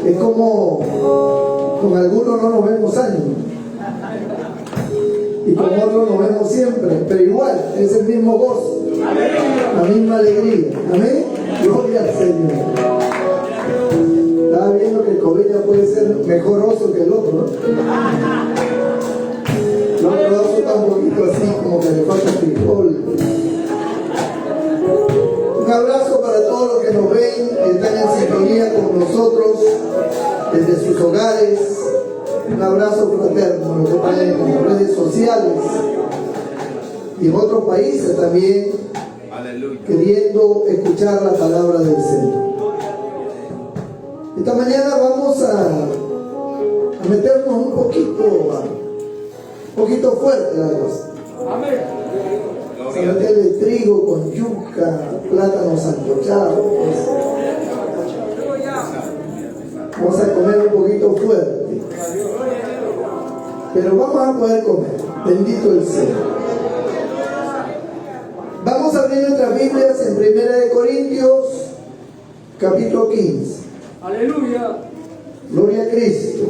Es como con algunos no nos vemos años y con otros nos vemos siempre, pero igual es el mismo gozo, la misma alegría. Amén. Gloria al Señor. Estaba viendo que el COVID ya puede ser mejor oso que el otro, ¿no? El otro oso está un poquito así, como que le falta frijol. Un abrazo para todos los que nos ven, que están en sintonía con nosotros desde sus hogares. Un abrazo fraterno, los que están en las redes sociales y en otros países también, queriendo escuchar la palabra del Señor. Esta mañana vamos a meternos un poquito fuerte la cosa. Amén. Vamos a meterle trigo con yuca, plátano sancochado. Vamos a comer un poquito fuerte. Pero vamos a poder comer. Bendito el Señor. Vamos a abrir nuestras Biblias en 1 Corintios, capítulo 15. Aleluya. Gloria a Cristo.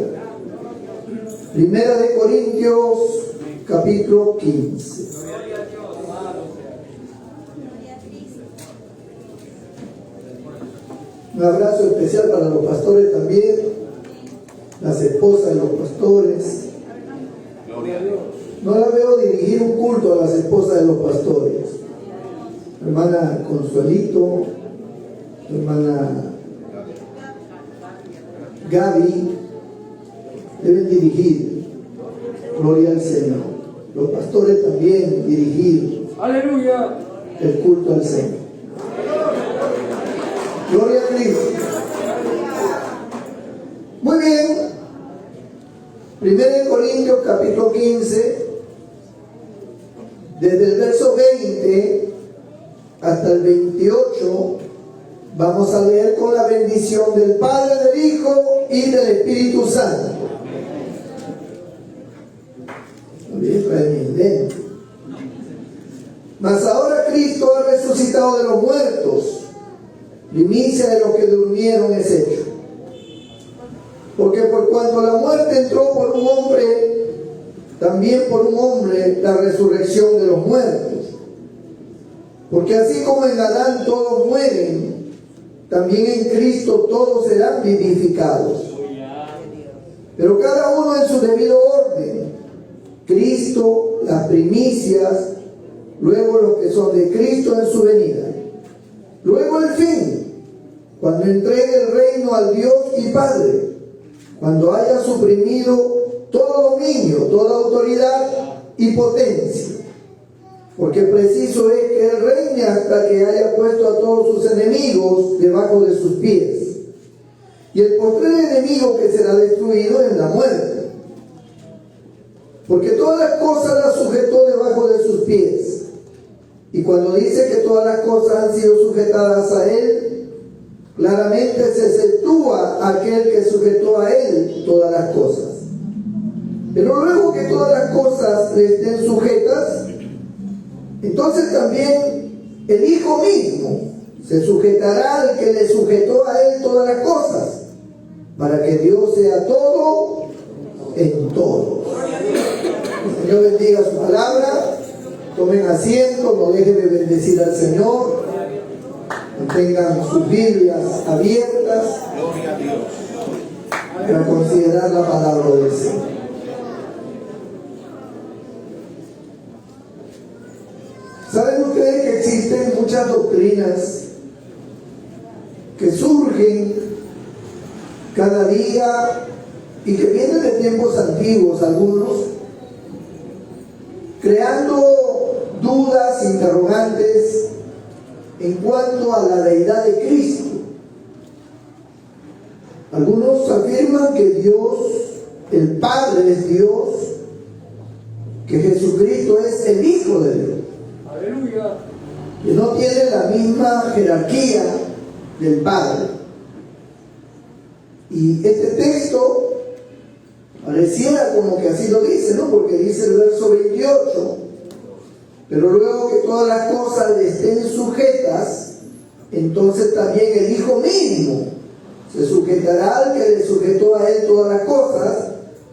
1 Corintios, capítulo 15. Un abrazo especial para los pastores también, las esposas de los pastores. No la veo dirigir un culto a las esposas de los pastores. Hermana Consuelito, hermana Gaby, deben dirigir. Gloria al Señor. Los pastores también dirigir. Aleluya. El culto al Señor. Gloria a Cristo. Muy bien. 1 Corintios capítulo 15, desde el verso 20 hasta el 28, vamos a leer con la bendición del Padre, del Hijo y del Espíritu Santo. Mas ahora Cristo ha resucitado de los muertos, primicia de los que durmieron es hecho. Porque por cuanto la muerte entró por un hombre, también por un hombre la resurrección de los muertos. Porque así como en Adán todos mueren, también en Cristo todos serán vivificados. Pero cada uno en su debido orden. Cristo las primicias, luego los que son de Cristo en su venida. Luego el fin, cuando entregue el reino al Dios y Padre, cuando haya suprimido todo dominio, toda autoridad y potencia. Porque preciso es que Él reine hasta que haya puesto a todos sus enemigos debajo de sus pies. Y el postrer enemigo que será destruido es la muerte. Porque todas las cosas las sujetó debajo de sus pies. Y cuando dice que todas las cosas han sido sujetadas a Él, claramente se exceptúa aquel que sujetó a Él todas las cosas. Pero luego que todas las cosas le estén sujetas, entonces también el Hijo mismo se sujetará al que le sujetó a Él todas las cosas, para que Dios sea todo en todos. El Señor bendiga su palabra. Tomen asiento, no dejen de bendecir al Señor. Mantengan sus Biblias abiertas para considerar la palabra del Señor. ¿Saben ustedes que existen muchas doctrinas que surgen cada día y que vienen de tiempos antiguos, algunos, creando dudas, interrogantes en cuanto a la deidad de Cristo? Algunos afirman que Dios, el Padre es Dios, que Jesucristo es el Hijo de Dios. Aleluya. Que no tiene la misma jerarquía del Padre. Y este texto pareciera como que así lo dice, ¿no? Porque dice el verso 28, pero luego que todas las cosas le estén sujetas, entonces también el Hijo mismo Se sujetará al que le sujetó a él todas las cosas,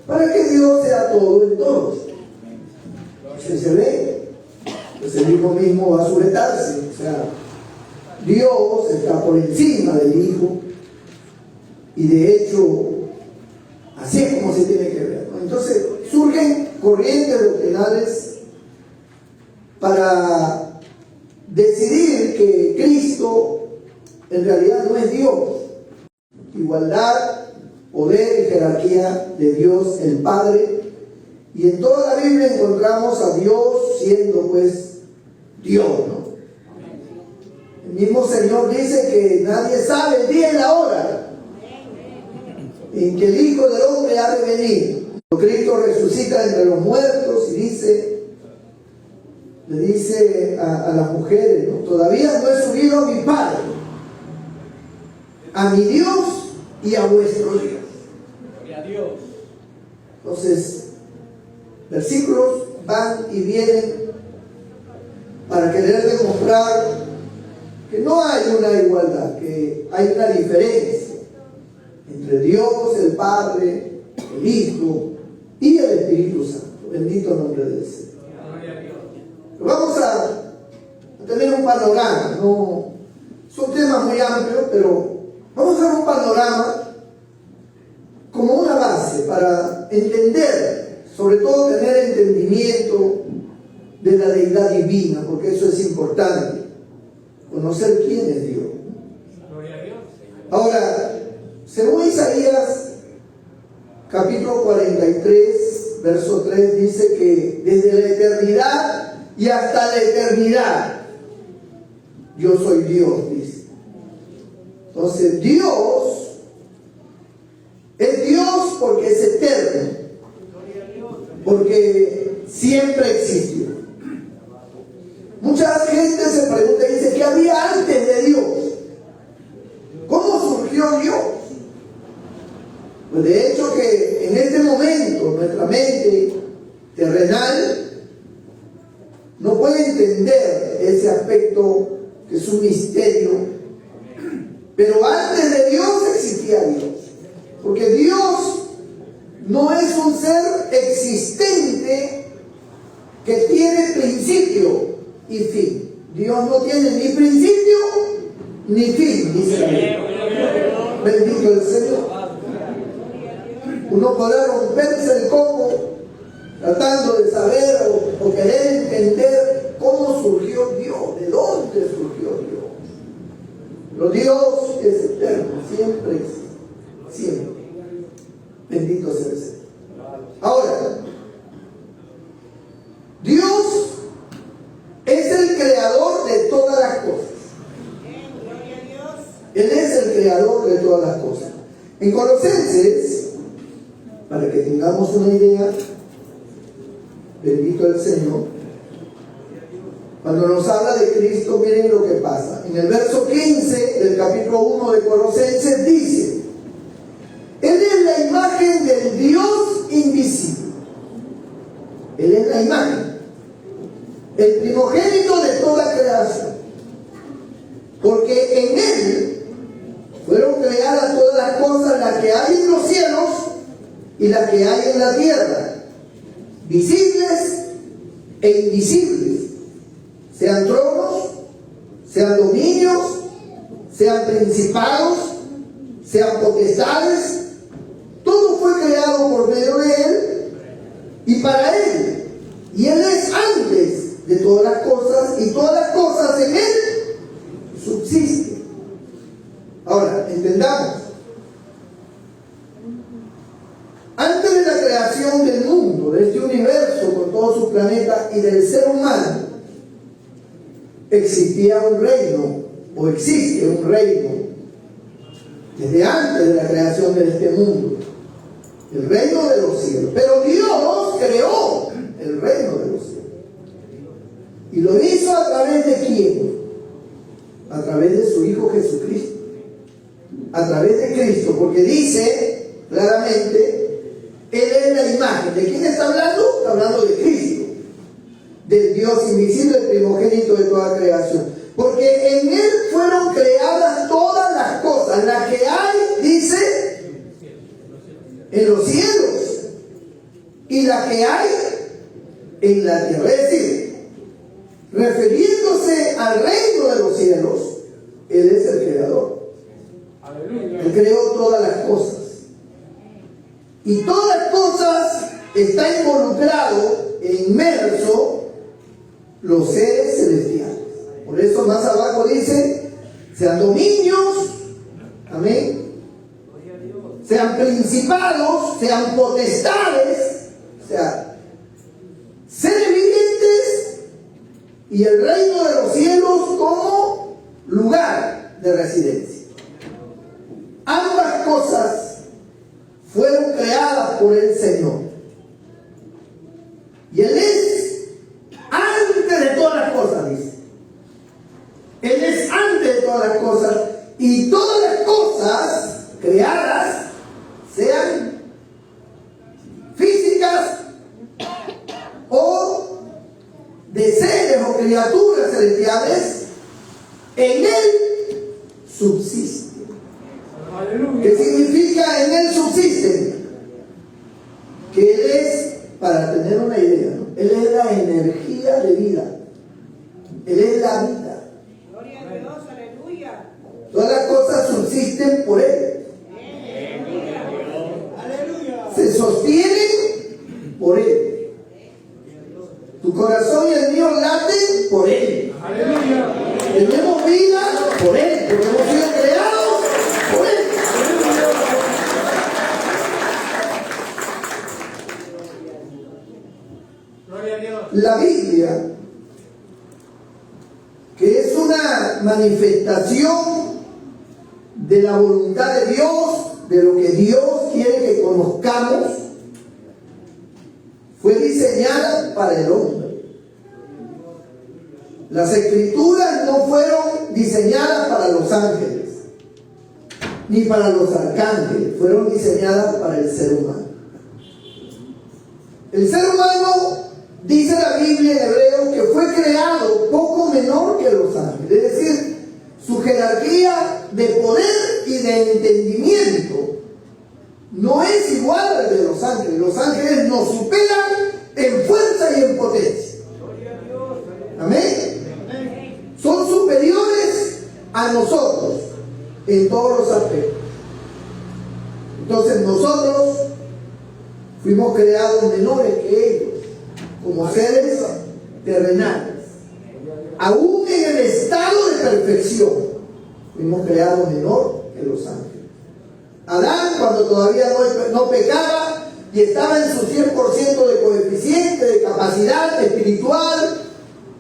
para que Dios sea todo en todos. Si se ve, pues el Hijo mismo va a sujetarse. O sea, Dios está por encima del Hijo, y de hecho, así es como se tiene que ver, ¿no? Entonces, surgen corrientes doctrinales para decidir que Cristo en realidad no es Dios. Igualdad, poder y jerarquía de Dios el Padre. Y en toda la Biblia encontramos a Dios siendo pues Dios, ¿no? El mismo Señor dice que nadie sabe el día y la hora en que el Hijo del Hombre ha de venir. Cristo resucita entre los muertos y le dice a las mujeres, ¿no? Todavía no he subido a mi Padre, a mi Dios y a vuestro Dios. Gloria a Dios. Entonces, versículos van y vienen para querer demostrar que no hay una igualdad, que hay una diferencia entre Dios, el Padre, el Hijo y el Espíritu Santo. Bendito nombre del Señor. Vamos a tener un panorama, no son temas muy amplios, pero vamos a hacer un panorama como una base para entender, sobre todo tener entendimiento de la deidad divina, porque eso es importante, conocer quién es Dios. Ahora, según Isaías capítulo 43, verso 3, dice que desde la eternidad y hasta la eternidad yo soy Dios, dice. Entonces Dios es Dios porque es eterno, porque siempre existió. Mucha gente se pregunta y dice, ¿qué había antes de Dios? ¿Cómo surgió Dios? Pues de hecho que en este momento nuestra mente terrenal no puede entender ese aspecto que es un misterio, pero antes de Dios existía Dios, porque Dios no es un ser existente que tiene principio y fin. Dios no tiene ni principio ni fin, dice la Biblia. Bendito el Señor. Uno podrá romperse el coco tratando de saber o querer entender cómo surgió Dios, de dónde surgió Dios. Pero Dios es eterno, siempre existe, siempre. Bendito sea el Señor. Ahora, Dios es el creador de todas las cosas. Él es el creador de todas las cosas. En Colosenses, para que tengamos una idea, bendito el Señor, cuando nos habla de Cristo, miren lo que pasa. En el verso 15 del capítulo 1 de Colosenses dice: Él es la imagen del Dios invisible. Él es la imagen, el primogénito de toda creación, porque en Él fueron creadas todas las cosas, las que hay en los cielos y las que hay en la tierra, visibles e invisibles, sean tronos, sean dominios, sean principados, sean potestades. Todo fue creado por medio de Él y para Él, y Él es antes de todas las cosas, y todas las cosas en Él subsisten. Ahora, entendamos, antes de la creación del mundo, de este universo con todos sus planetas y del ser humano, existía un reino, o existe un reino, desde antes de la creación de este mundo, el reino de los cielos. Pero Dios creó el reino de los cielos. ¿Y lo hizo a través de quién? A través de su Hijo Jesucristo. A través de Cristo, porque dice claramente, Él es la imagen. ¿De quién está hablando? Está hablando de Cristo, del Dios invisible, el primogénito de toda creación. Porque en Él fueron creadas todas las cosas, las que hay, dice, en los cielos, y la que hay en la tierra. Es decir, refiriéndose al reino de los cielos, Él es el creador. Aleluya. Él creó todas las cosas. Y todas las cosas está involucrado e inmerso los seres celestiales. Por eso más abajo dice, sean dominios, amén, sean principados, sean potestades, o sea, seres vivientes, y el reino de los cielos como lugar de residencia. Ambas cosas fueron creadas por el Señor. Y Él es antes de todas las cosas, dice. Él es antes de todas las cosas. Y todas las cosas creadas, sean físicas o de seres o criaturas celestiales, en Él subsisten. Aleluya. ¿Qué significa en Él subsisten? Que Él es, para tener una idea, ¿no? Él es la energía de vida. Él es la vida. Gloria a Dios, aleluya. Todas las cosas subsisten por Él. Aleluya. Se sostienen por Él. Tu corazón y el mío laten por Él. Aleluya. Tenemos vida por Él, porque hemos sido creados por Él. Gloria a Dios. La Biblia, que es una manifestación de la voluntad de Dios, de lo que Dios quiere que conozcamos, fue diseñada para el hombre. Las escrituras no fueron diseñadas para los ángeles, ni para los arcángeles, fueron diseñadas para el ser humano. El ser humano, dice la Biblia en Hebreos, que fue creado poco menor que los ángeles. Es decir, su jerarquía de poder y de entendimiento no es igual al de los ángeles. Los ángeles nos superan en fuerza y en potencia. Amén. Son superiores a nosotros en todos los aspectos. Entonces nosotros fuimos creados menores que ellos, como seres terrenales. Aún en el estado de perfección, fuimos creados menor que los ángeles. Adán, cuando todavía no pecaba y estaba en su 100% de coeficiente, de capacidad espiritual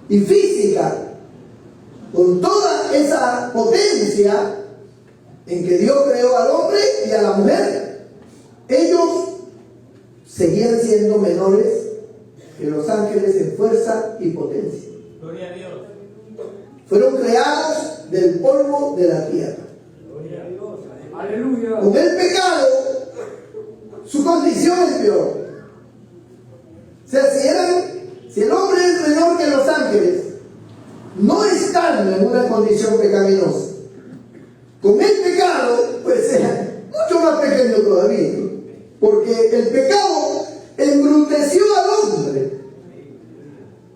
y física, con toda esa potencia en que Dios creó al hombre y a la mujer, ellos seguían siendo menores que los ángeles en fuerza y potencia. Gloria a Dios. Fueron creados del polvo de la tierra. Gloria a Dios. Aleluya. Con el pecado, su condición es peor. O sea, si el hombre es menor que los ángeles, no están en una condición pecaminosa. Con el pecado, pues era mucho más pequeño todavía, ¿no? Porque el pecado embruteció al hombre,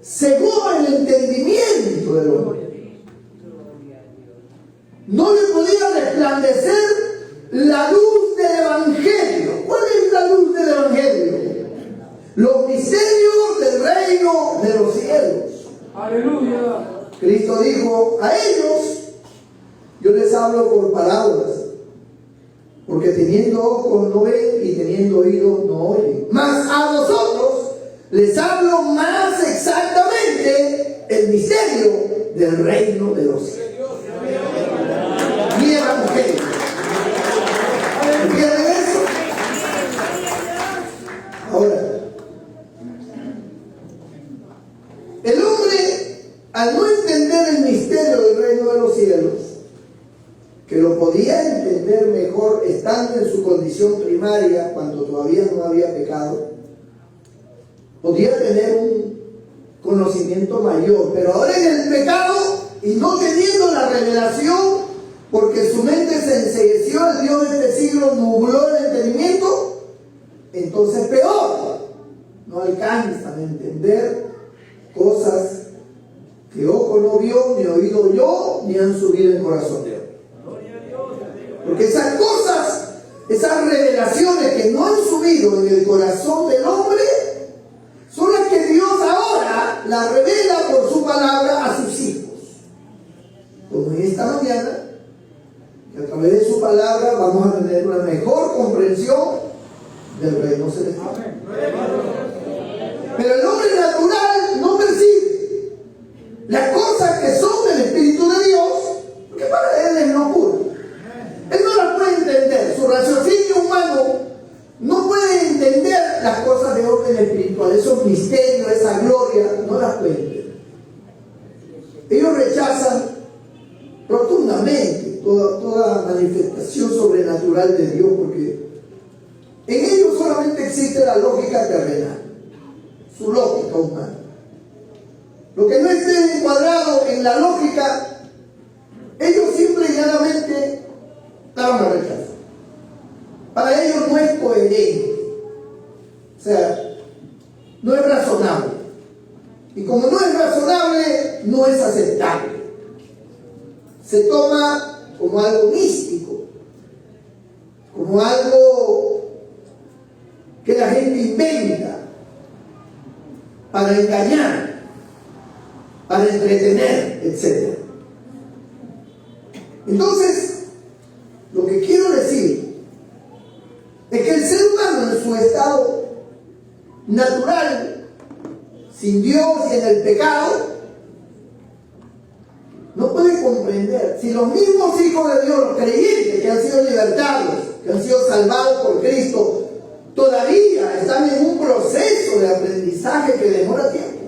cegó el entendimiento del hombre. No le podía resplandecer la luz del Evangelio. ¿Cuál es la luz del Evangelio? Los misterios del reino de los cielos. Aleluya. Cristo dijo a ellos, yo les hablo por parábolas, porque teniendo ojos no ven y teniendo oídos no oyen. Mas a vosotros les hablo más exactamente el misterio del reino de los cielos. Mi evangelio. ¿Entienden eso? Ahora, el hombre, al no entender el misterio del reino de los cielos, que lo podía entender mejor estando en su condición primaria, cuando todavía no había pecado, podía tener un conocimiento mayor, pero ahora en el pecado y no teniendo la revelación, porque su mente se encegueció, el Dios de este cielo nubló el entendimiento, entonces peor. No alcanzan a entender cosas que ojo no vio, ni oído oyó, ni han subido en el corazón de hombre. Porque esas cosas, esas revelaciones que no han subido en el corazón del hombre, son las que Dios ahora las revela por su palabra a sus hijos. Como en esta mañana, que a través de su palabra vamos a tener una mejor comprensión del reino celestial. Pero el hombre natural no percibe las cosas que son del Espíritu de Dios, porque para él es locura. Él no las puede entender. Su raciocinio humano no puede entender las cosas de orden espiritual, esos misterios, esa gloria, no las puede entender. Ellos rechazan rotundamente toda manifestación sobrenatural de Dios, porque en ellos solamente existe la lógica terrenal, su lógica humana. Lo que no esté encuadrado en la lógica, ellos simple y llanamente la van a rechazar. Para ellos no es coherente, o sea, no es razonable. Y como no es razonable, no es aceptable. Se toma como algo místico, como algo que la gente inventa para engañar, para entretener, etc. Entonces, lo que quiero decir es que el ser humano en su estado natural, sin Dios y en el pecado, no puede comprender. Si los mismos hijos de Dios, los creyentes que han sido libertados, que han sido salvados por Cristo, todavía están en un proceso de aprendizaje que demora tiempo.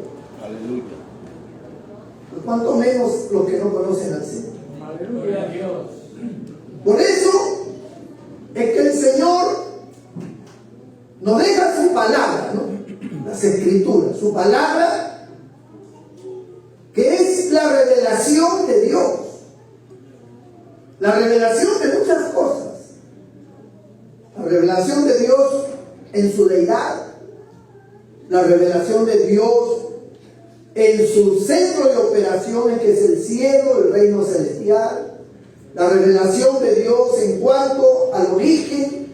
Aleluya. Pues cuanto menos los que no conocen al Señor. Aleluya a Dios. Por eso es que el Señor nos deja su palabra, ¿no? Las Escrituras, su palabra, que es la revelación de Dios, la revelación de muchas cosas, la revelación de Dios en su deidad, la revelación de Dios en su centro de operaciones, que es el cielo, el reino celestial, la revelación de Dios en cuanto al origen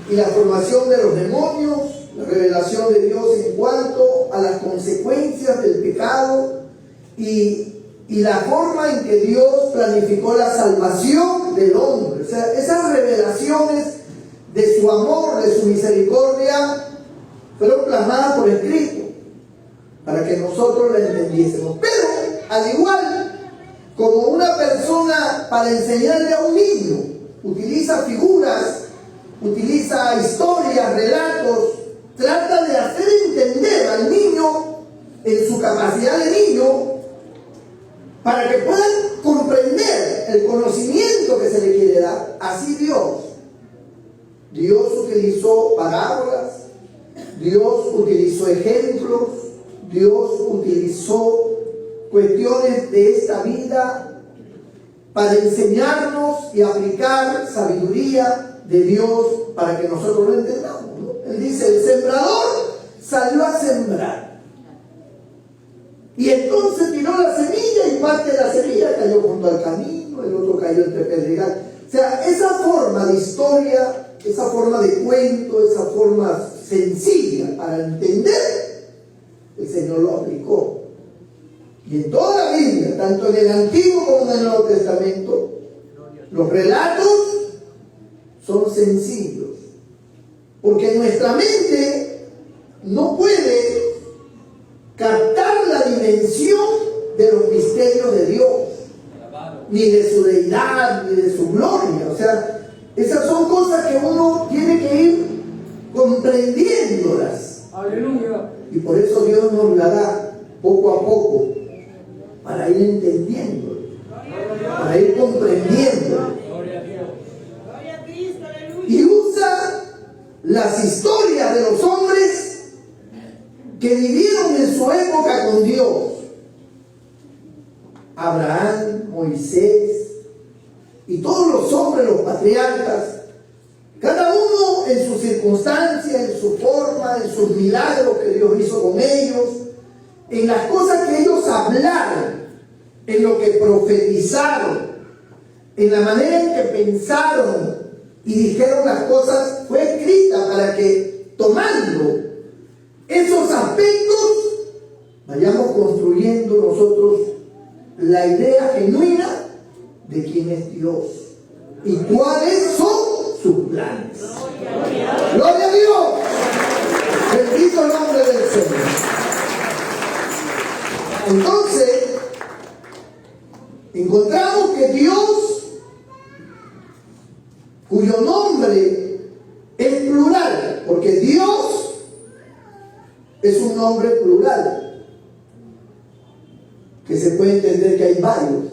y la formación de los demonios, la revelación de Dios en cuanto a las consecuencias del pecado y la forma en que Dios planificó la salvación del hombre. O sea, esas revelaciones de su amor, de su misericordia, fueron plasmadas por escrito para que nosotros la entendiésemos. Pero, al igual como una persona para enseñarle a un niño utiliza figuras, utiliza historias, relatos, trata de hacer entender al niño en su capacidad de niño, para que puedan comprender el conocimiento que se le quiere dar. Así Dios utilizó parábolas, Dios utilizó ejemplos, Dios utilizó cuestiones de esta vida para enseñarnos y aplicar sabiduría de Dios para que nosotros lo entendamos, ¿no? Él dice, el sembrador salió a sembrar. Y entonces tiró la semilla y parte de la semilla cayó junto al camino, el otro cayó entre pedregal. O sea, esa forma de historia, esa forma de cuento, esa forma sencilla para entender, el Señor lo aplicó. Y en toda la Biblia, tanto en el Antiguo como en el Nuevo Testamento, los relatos son sencillos. Porque nuestra mente no puede captar la dimensión de los misterios de Dios, ni de su deidad, ni de su gloria. O sea, esas son cosas que uno tiene que ir comprendiéndolas. Aleluya. Y por eso Dios nos la da poco a poco, para ir entendiendo, para ir comprendiendo. Gloria a Dios. Gloria a Cristo, aleluya. Y usa las historias de los hombres que vivieron en su época con Dios. Abraham, Moisés y todos los hombres, los patriarcas, en sus circunstancias, en su forma, en sus milagros que Dios hizo con ellos, en las cosas que ellos hablaron, en lo que profetizaron, en la manera en que pensaron y dijeron las cosas, fue escrita para que, tomando esos aspectos, vayamos construyendo nosotros la idea genuina de quién es Dios y cuáles son sus planes. ¡Gloria a Dios! Bendito el nombre del Señor. Entonces, encontramos que Dios, cuyo nombre es plural, porque Dios es un nombre plural, que se puede entender que hay varios.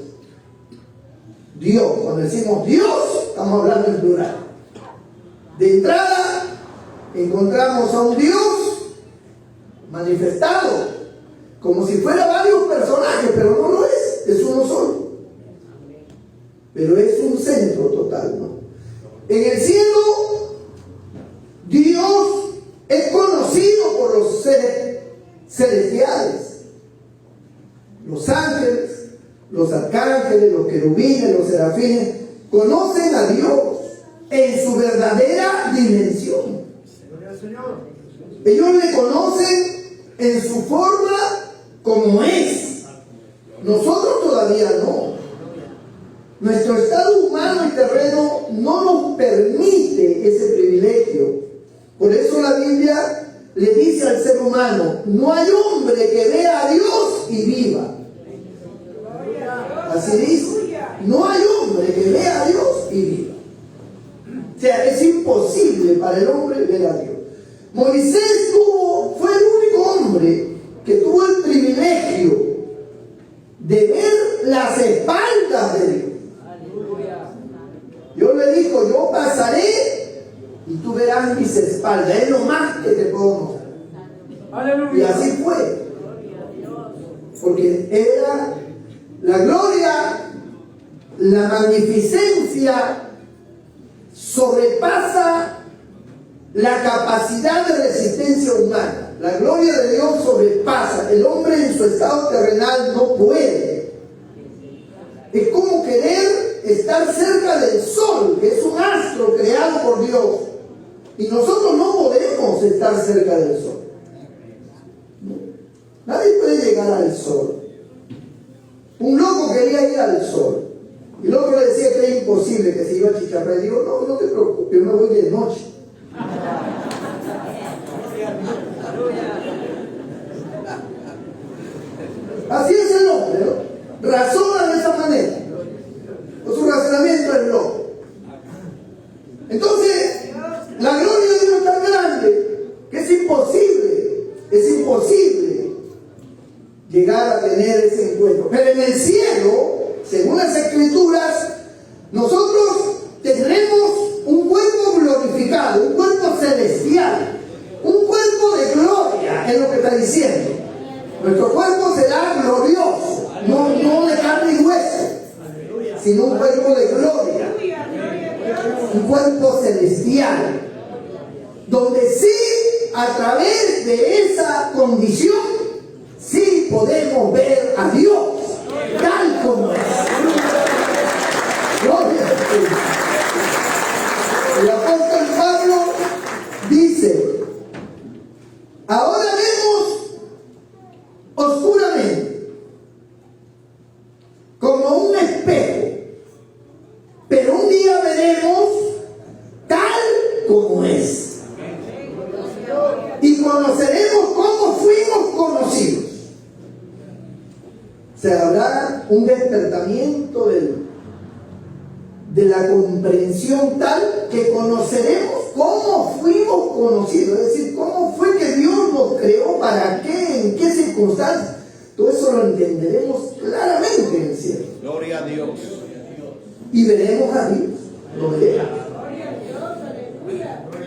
Dios, cuando decimos Dios, estamos hablando en plural. De entrada, encontramos a un Dios manifestado, como si fuera varios personajes, pero no lo es uno solo. Pero es un centro total, ¿no? En el cielo, Dios es conocido por los seres celestiales, los ángeles, los arcángeles, los querubines, los serafines, conocen a Dios en su verdadera dimensión. Ellos le conocen en su forma como es. Nosotros todavía no. Nuestro estado humano y terreno no nos permite ese privilegio. Por eso la Biblia le dice al ser humano: no hay hombre que vea a Dios y viva. Así dice: no hay hombre que vea a Dios y viva. O sea, es imposible para el hombre ver a Dios. Moisés fue el único hombre que tuvo el privilegio de ver las espaldas de Dios. Dios le dijo: yo pasaré y tú verás mis espaldas. Es lo más que te puedo mostrar. Y así fue. Porque era la gloria, la magnificencia sobrepasa la capacidad de resistencia humana. La gloria de Dios sobrepasa. El hombre en su estado terrenal no puede. Es como querer estar cerca del sol, que es un astro creado por Dios. Y nosotros no podemos estar cerca del sol. Nadie puede llegar al sol. Un loco quería ir al sol. Y el otro le decía que era imposible, que se iba a chicharrar. Y digo: no te preocupes, yo me voy de noche. Así es el hombre, ¿no? Razona de esa manera. Su razonamiento es loco. Entonces, la gloria de Dios es tan grande que es imposible llegar a tener ese encuentro. Pero en el cielo, según las Escrituras, nosotros tendremos un cuerpo glorificado, un cuerpo celestial, un cuerpo de gloria, es lo que está diciendo. Nuestro cuerpo será glorioso, no de carne y hueso, sino un cuerpo de gloria, un cuerpo celestial, donde sí, a través de esa condición, sí podemos ver a Dios tal como es. Gloria a Dios. El apóstol Pablo dice: ahora vemos oscuramente, como un espejo, pero un día veremos tal como es. Y conoceremos cómo fuimos conocidos. Se habrá un despertamiento de la comprensión tal que conoceremos cómo fuimos conocidos. Es decir, cómo fue que Dios nos creó, para qué, en qué circunstancias. Todo eso lo entenderemos claramente en el cielo. Gloria a Dios. Y veremos a Dios. Lo veremos.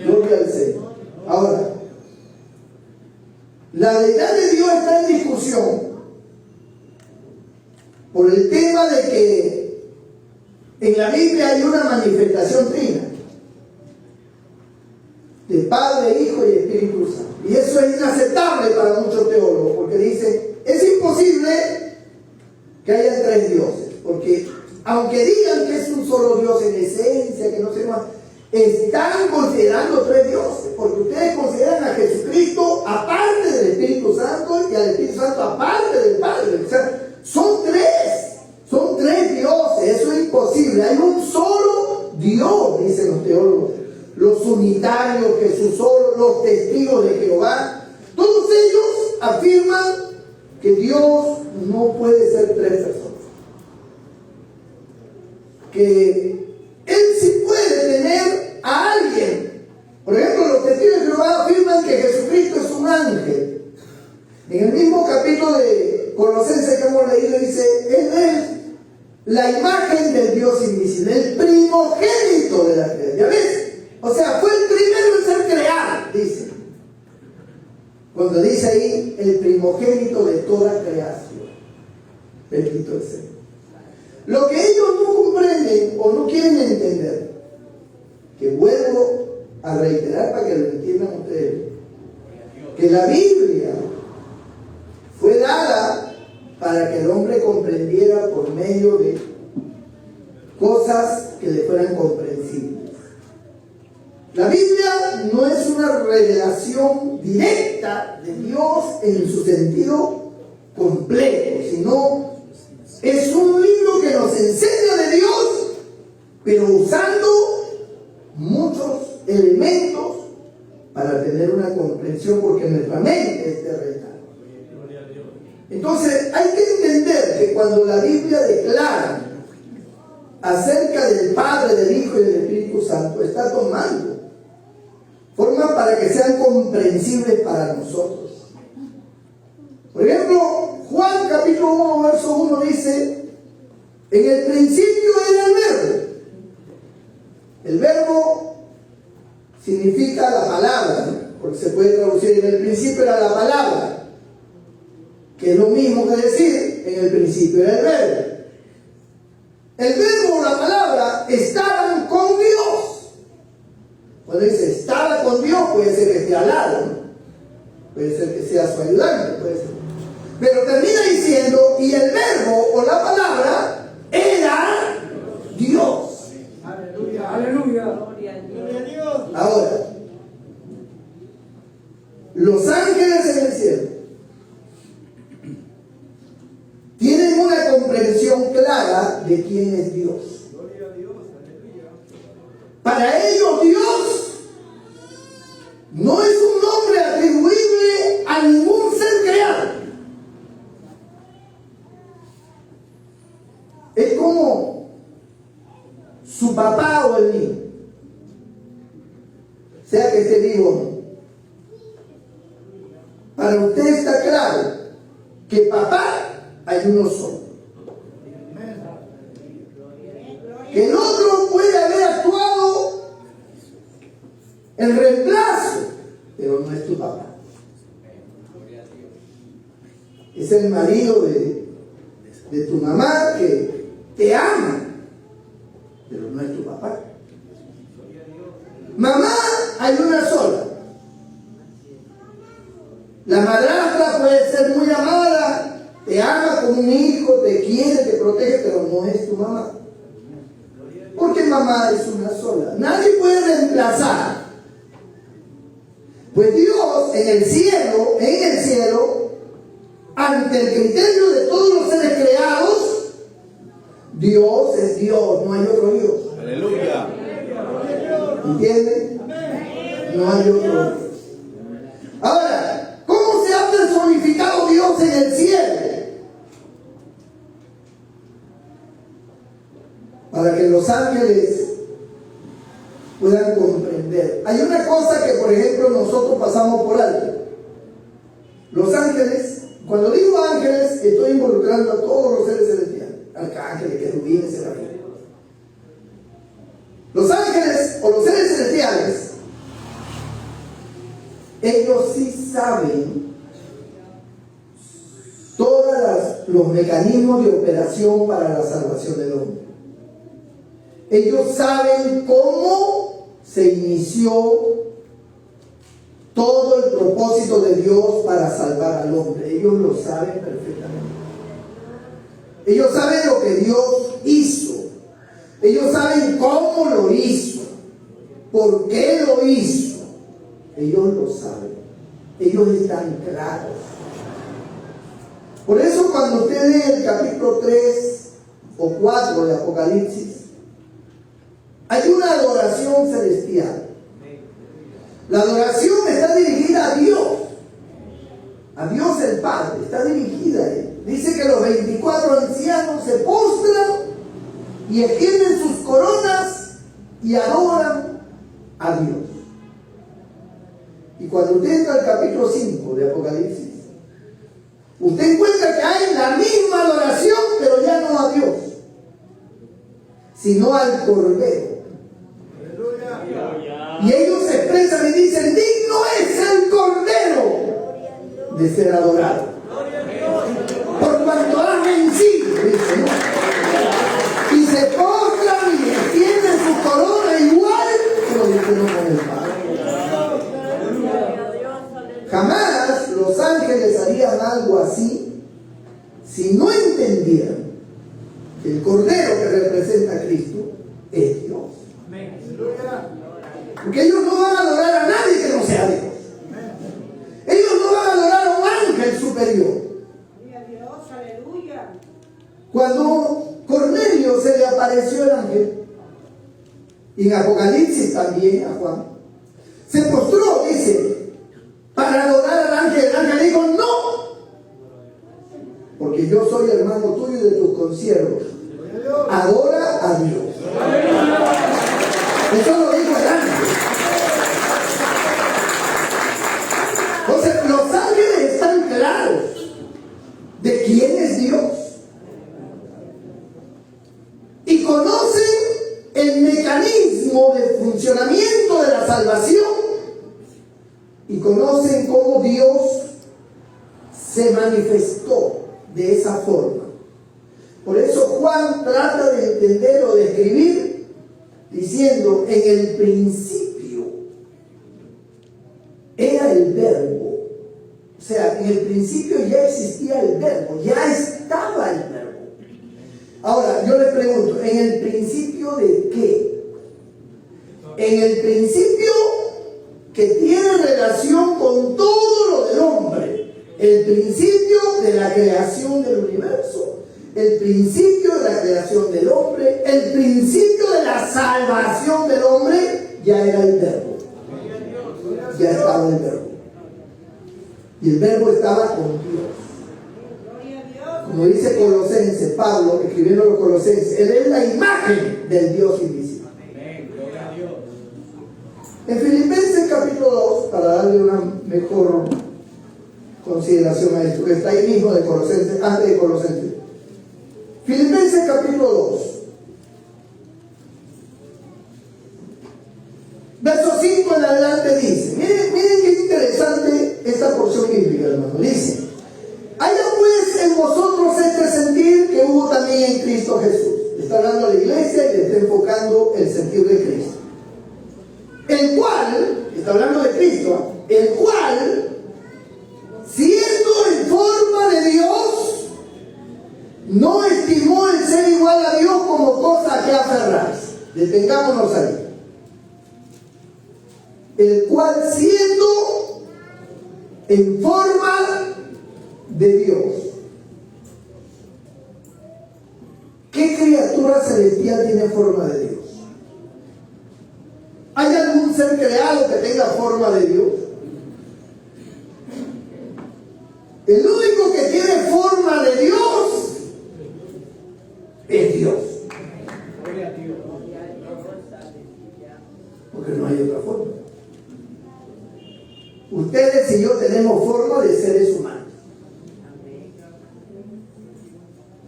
Gloria al Señor. Ahora, la deidad de Dios está en discusión por el tema de que en la Biblia hay una manifestación trina. de Padre, Hijo y Espíritu Santo. Y eso es inaceptable para muchos teólogos, porque dicen, es imposible que haya tres dioses, porque aunque digan que es un solo Dios en esencia, que no sé más, están considerando tres dioses, porque ustedes consideran a Jesucristo aparte del Espíritu Santo y al Espíritu Santo aparte del Padre. O sea, son tres dioses, eso es imposible. Hay un solo Dios, dicen los teólogos, los unitarios, Jesús solo, los testigos de Jehová. Todos ellos afirman que Dios no puede ser tres personas, que Él sí puede tener a alguien. Por ejemplo, los testigos de Jehová afirman que Jesucristo es un ángel. En el mismo capítulo de Colosenses que hemos leído dice, Él es la imagen del Dios invisible, el primogénito de la creación. ¿Ya ves? O sea, fue el primero en ser creado, dice. Cuando dice ahí, el primogénito de toda creación. Bendito el Señor. Lo que ellos no comprenden o no quieren entender, que vuelvo a reiterar para que lo entiendan ustedes, que la Biblia fue dada para que el hombre comprendiera por medio de cosas que le fueran comprensibles. La Biblia no es una revelación directa de Dios en su sentido completo, sino es un libro que nos enseña de Dios, pero usando muchos elementos para tener una comprensión, porque nuestra mente es terrenal. Entonces hay que entender que cuando la Biblia declara acerca del Padre, del Hijo y del Espíritu Santo, está tomando forma para que sean comprensibles para nosotros. Por ejemplo, Juan capítulo 1, verso 1 dice, en el principio era el verbo. El verbo significa la palabra, porque se puede traducir, en el principio era la palabra, que es lo mismo que decir, en el principio era el verbo. El verbo o la palabra estaban con Dios. Cuando dice estaba con Dios, puede ser que esté al lado, ¿no? Puede ser que sea su ayudante, puede ser. Pero termina diciendo, y el verbo o la palabra era Dios. Aleluya. Aleluya. Gloria a Dios. Ahora, los ángeles en el cielo tienen una comprensión clara de quién es Dios. Para ellos Dios no es un nombre atribuible a ningún ser creado. Es como su papá o el mío, sea que esté vivo o no. Para usted está claro que papá hay uno solo. Que el otro puede haber actuado en reemplazo, pero no es tu papá. Es el marido de tu mamá que te ama, pero no es tu papá. Mamá hay una sola. La madrastra puede ser muy amada, te ama como un hijo, te quiere, te protege, pero no es tu mamá. Porque mamá es una sola. Nadie puede reemplazar. Pues Dios en el cielo, ante el criterio de todos los seres creados, Dios es Dios, no hay otro Dios. Aleluya. ¿Entienden? No hay otro Dios. Ahora, ¿cómo se ha personificado Dios en el cielo? Para que los ángeles puedan comprender. Hay una cosa que, por ejemplo, nosotros pasamos por alto. Los ángeles, cuando digo ángeles, estoy involucrando a todos los seres celestiales. Arcángeles, querubines, serafines. Los ángeles o los seres celestiales, ellos sí saben todos los mecanismos de operación para la salvación del hombre. Ellos saben cómo se inició todo el propósito de Dios para salvar al hombre. Ellos lo saben perfectamente. Ellos saben lo que Dios hizo. Ellos saben cómo lo hizo. ¿Por qué lo hizo? Ellos lo saben. Ellos están claros. Por eso cuando usted lee el capítulo 3 o 4 de Apocalipsis, hay una adoración celestial. La adoración está dirigida a Dios el Padre, está dirigida a Él. Dice que los 24 ancianos se postran y extienden sus coronas y adoran a Dios. Y cuando usted entra al capítulo 5 de Apocalipsis, usted encuentra que hay la misma adoración, pero ya no a Dios, sino al Cordero. Y ellos se expresan y dicen: digno es el Cordero de ser adorado, por cuanto ha vencido, dice, ¿no? Y se postran y extienden su corona igual que lo hicieron con el Padre. Jamás los ángeles harían algo así si no entendieran que el Cordero que representa a Cristo es Dios. Porque ellos no van a adorar a nadie que no sea Dios. Ellos no van a adorar a un ángel superior. Cuando Cornelio se le apareció el ángel, y en Apocalipsis también a Juan, se postró, dice, para adorar al ángel. El ángel dijo: no, porque yo soy hermano tuyo y de tus consiervos. Adora a Dios. Eso lo dijo el ángel. Entonces, los ángeles están claros de quién es Dios y conocen el mecanismo de funcionamiento de la salvación y conocen cómo Dios se manifestó de esa forma. Por eso Juan trata de entender o de escribir diciendo: en el principio era el verbo. O sea, en el principio ya existía el verbo, ya estaba el verbo. Ahora, yo le pregunto: ¿en el principio de qué? En el principio que tiene relación con todo lo del hombre. El principio de la creación del universo, el principio de la creación del hombre, el principio de la salvación del hombre, ya era el verbo. Ya estaba el verbo. Y el verbo estaba con Dios. Como dice Colosenses, Pablo, escribiendo los Colosenses, Él es la imagen del Dios invisible. En Filipenses capítulo 2, para darle una mejor consideración a esto, que está ahí mismo de Colosenses, antes de Colosenses. Filipenses capítulo 2, verso 5 en adelante dice, miren qué interesante esta porción bíblica, hermano. Dice: haya pues en vosotros este sentir que hubo también en Cristo Jesús. Está hablando a la iglesia y le está enfocando el sentir de Cristo. El cual, está hablando de Cristo, el cual, siendo en forma de Dios, no estimó el ser igual a Dios como cosa a que aferrarse. Detengámonos ahí. El cual, siendo en forma de Dios. ¿Qué criatura celestial tiene forma de Dios? ¿Hay algún ser creado que tenga forma de Dios? El único que tiene forma de Dios es Dios. Porque no hay otra forma. Ustedes y yo tenemos forma de seres humanos.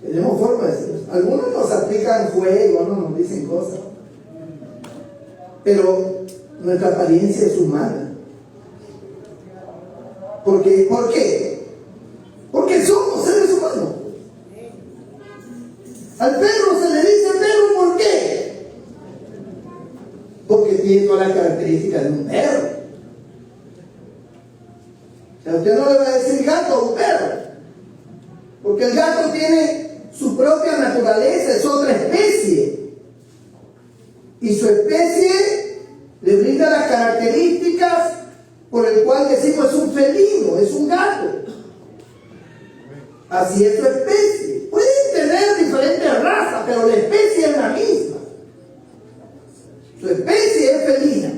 Tenemos forma de seres humanos. Algunos nos aplican fuego, no nos dicen cosas. Pero nuestra apariencia es humana. ¿Por qué? Porque somos seres humanos. Al perro se le dice perro, ¿por qué? Porque tiene todas las características de un perro. sea, usted no le va a decir gato a un perro, porque el gato tiene su propia naturaleza, es otra especie. Y su especie le brinda las características por el cual decimos es un felino, es un gato. Así es su especie. Pueden tener diferentes razas, pero la especie es la misma. Su especie es felina.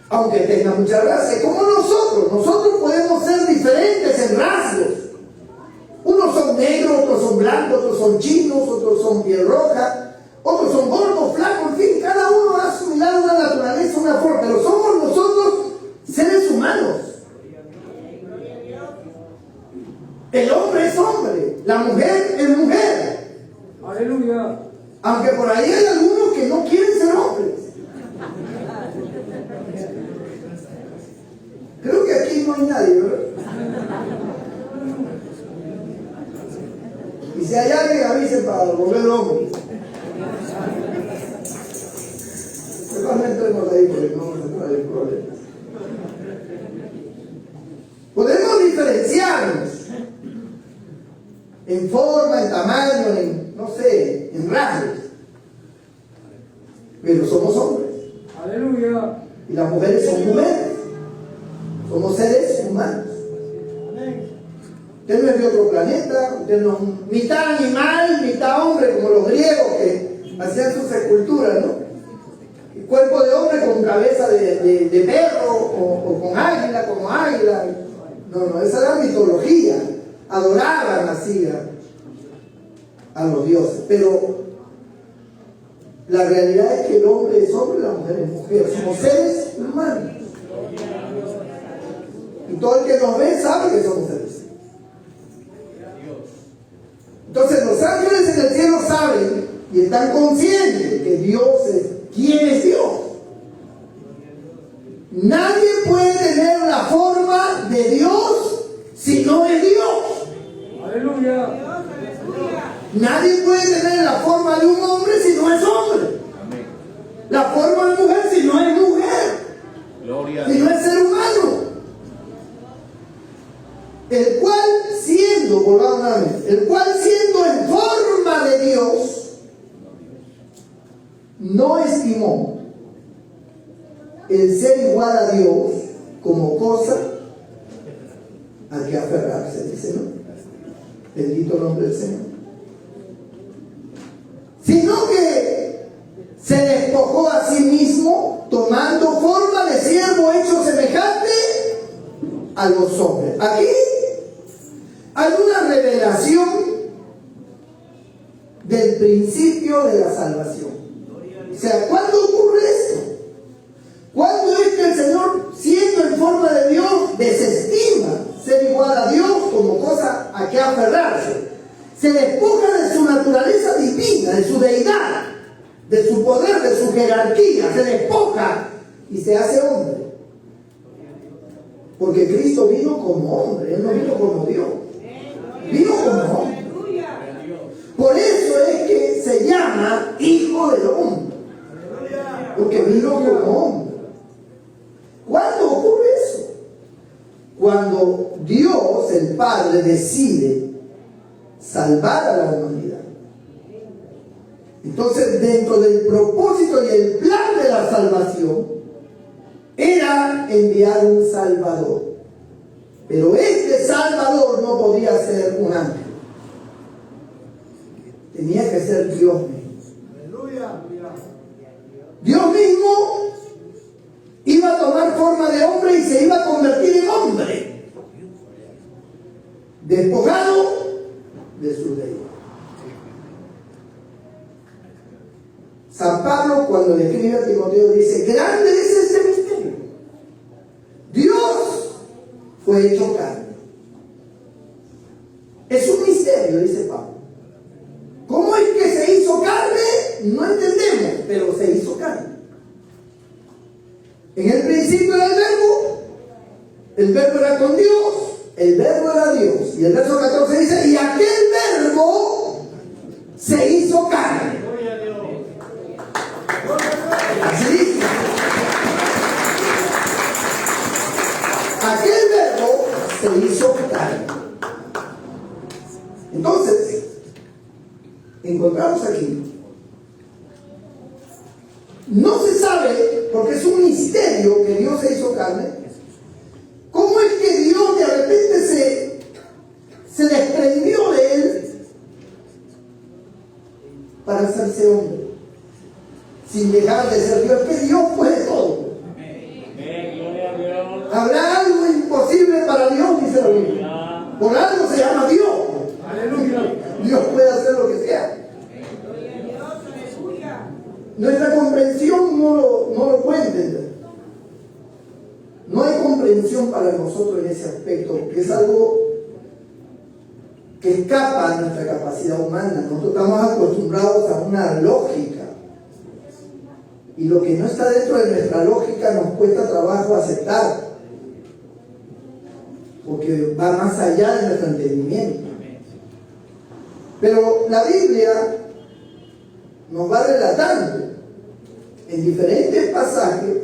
Aunque tenga muchas razas, como nosotros podemos ser diferentes en rasgos. Unos son negros, otros son blancos, otros son chinos, otros son piel roja, otros son gordos, flacos, en fin, cada uno ha asimilado una naturaleza, una forma, pero somos nosotros seres humanos. El hombre es hombre, la mujer es mujer. Aleluya. Aunque por ahí hay algunos que no quieren ser hombres. Creo que aquí no hay nadie, ¿verdad? Y si hay alguien, avisen para volver hombre. No entremos ahí porque no vamos a entrar en problemas. Podemos diferenciarnos en forma, en tamaño, en, no sé, en rasgos. Pero somos hombres. Aleluya. Y las mujeres son mujeres. Somos seres humanos. Usted no es de otro planeta, usted no es mitad animal, mitad hombre, como los griegos que hacían sus esculturas, ¿no? El cuerpo de hombre con cabeza de perro o con águila, como águila. No, esa era mitología. Adoraban así a los dioses. Pero la realidad es que el hombre es hombre y la mujer es mujer. Somos seres humanos. Y todo el que nos ve sabe que somos seres. Entonces los ángeles en el cielo saben y están conscientes que Dios es. ¿Quién es Dios? Nadie puede tener la forma de Dios si no es Dios. Aleluya. Nadie puede tener la forma de un hombre si no es hombre. La forma de mujer si no es mujer. Si no es ser humano. El cual siendo en forma de Dios, no estimó el ser igual a Dios como cosa a que aferrarse, dice, ¿no? Bendito nombre del Señor. Sino que se despojó a sí mismo, tomando forma de siervo hecho semejante a los hombres. Aquí hay una revelación del principio de la salvación. O sea, ¿cuándo ocurre esto? ¿Cuándo es que el Señor, siendo en forma de Dios, desestima ser igual a Dios como cosa a que aferrarse? Se despoja de su naturaleza divina, de su deidad, de su poder, de su jerarquía. Se despoja y se hace hombre. Porque Cristo vino como hombre, Él no vino como Dios. Vino como hombre. Por eso es que se llama Hijo del Hombre. Porque vino como hombre. ¿Cuándo ocurre eso? Cuando Dios, el Padre, decide salvar a la humanidad. Entonces, dentro del propósito y el plan de la salvación, era enviar un Salvador. Pero este Salvador no podía ser un ángel. Tenía que ser Dios mismo. Dios mismo iba a tomar forma de hombre y se iba a convertir en hombre, despojado de su deidad. San Pablo, cuando le escribe a Timoteo, dice: grande es este misterio. Dios fue hecho carne. Es un misterio, dice Pablo. ¿Cómo es que se hizo carne? No entendemos, pero se hizo carne. En el principio era el verbo era con Dios, el verbo era Dios. Y el verso 14 dice: y aquel verbo se hizo carne. Así dice. se hizo carne. Entonces, encontramos aquí, no se sabe, porque es un misterio que Dios se hizo carne, cómo es que Dios de repente se desprendió de él para hacerse hombre, sin dejar de ser Dios, que Dios puede todo. ¿Habrá algo imposible para Dios? Dice la Biblia. Por algo se llama Dios. Aleluya. Dios puede hacer lo que sea. Nuestra comprensión no lo puede entender. No hay comprensión para nosotros en ese aspecto, que es algo que escapa a nuestra capacidad humana. Nosotros estamos acostumbrados a una lógica. Y lo que no está dentro de nuestra lógica nos cuesta trabajo aceptar, porque va más allá de nuestro entendimiento. Pero la Biblia nos va relatando en diferentes pasajes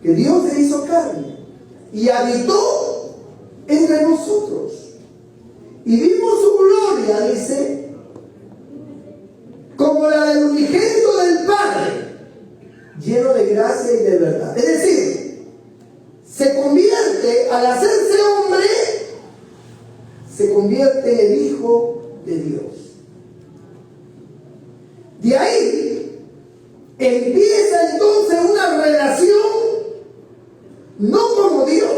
que Dios se hizo carne y habitó entre nosotros. Y vimos su gloria, dice, como la del unigénito del Padre, lleno de gracia y de verdad. Es decir, se convierte, al hacerse hombre, se convierte en el Hijo de Dios. De ahí empieza entonces una relación no como Dios,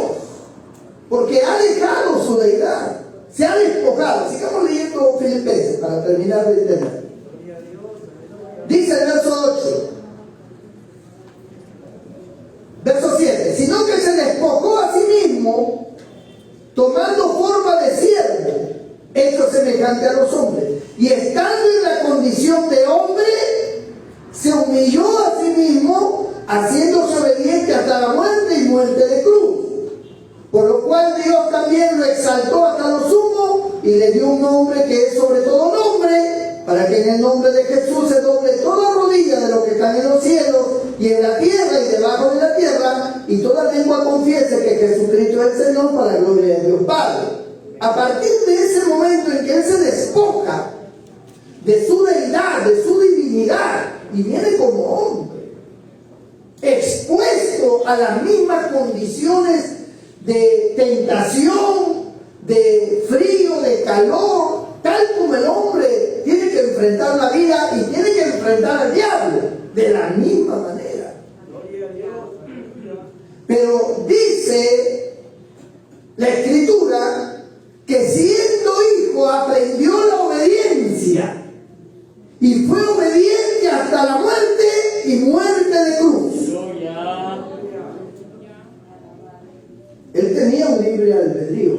porque ha dejado su deidad, se ha despojado. Sigamos leyendo Filipenses para terminar de entender. Dice el verso 8, verso 7, sino que se despojó a sí mismo, tomando forma de siervo, hecho semejante a los hombres, y estando en la condición de hombre, se humilló a sí mismo, haciéndose obediente hasta la muerte y muerte de cruz. Por lo cual Dios también lo exaltó hasta lo sumo y le dio un nombre que es sobre todo nombre, para que en el nombre de Jesús se doble toda rodilla de los que están en los cielos y en la tierra y debajo de la tierra, y toda lengua confiese que Jesucristo es el Señor, para la gloria de Dios Padre. A partir de ese momento en que Él se despoja de su deidad, de su divinidad, y viene como hombre, expuesto a las mismas condiciones de tentación, de frío, de calor, tal como el hombre tiene que enfrentar la vida y tiene que enfrentar al diablo, de la misma manera. Pero dice la Escritura que siendo hijo aprendió la obediencia y fue obediente hasta la muerte y muerte de cruz. Él tenía un libre albedrío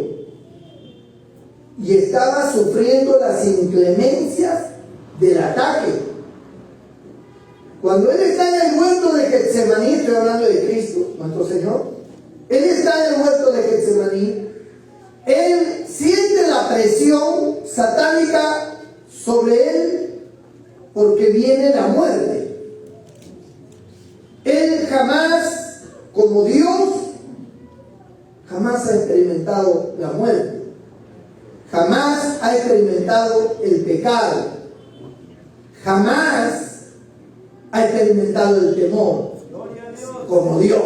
y estaba sufriendo las inclemencias del ataque. Cuando Él está en el huerto de Getsemaní, estoy hablando de Cristo, nuestro Señor, Él está en el huerto de Getsemaní, Él siente la presión satánica sobre Él porque viene la muerte. Él jamás, como Dios, jamás ha experimentado la muerte, jamás ha experimentado el pecado, jamás ha experimentado el temor como Dios.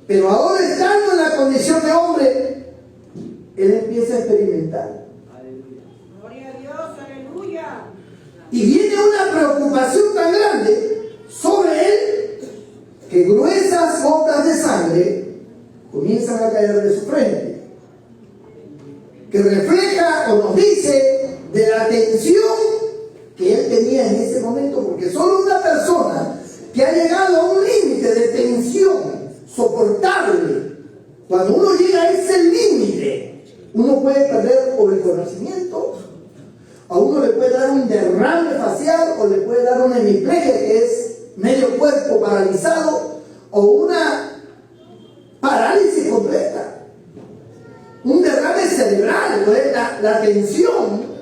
Pero ahora, estando en la condición de hombre, Él empieza a experimentar. Gloria a Dios, aleluya. Y viene una preocupación tan grande sobre Él que gruesas gotas de sangre comienzan a caer de su frente, que refleja o nos dice de la tensión que él tenía en ese momento, porque solo una persona que ha llegado a un límite de tensión soportable, cuando uno llega a ese límite, uno puede perder o el conocimiento, a uno le puede dar un derrame facial, o le puede dar una hemiplegia, que es medio cuerpo paralizado, o una parálisis completa, un derrame cerebral. Pues la tensión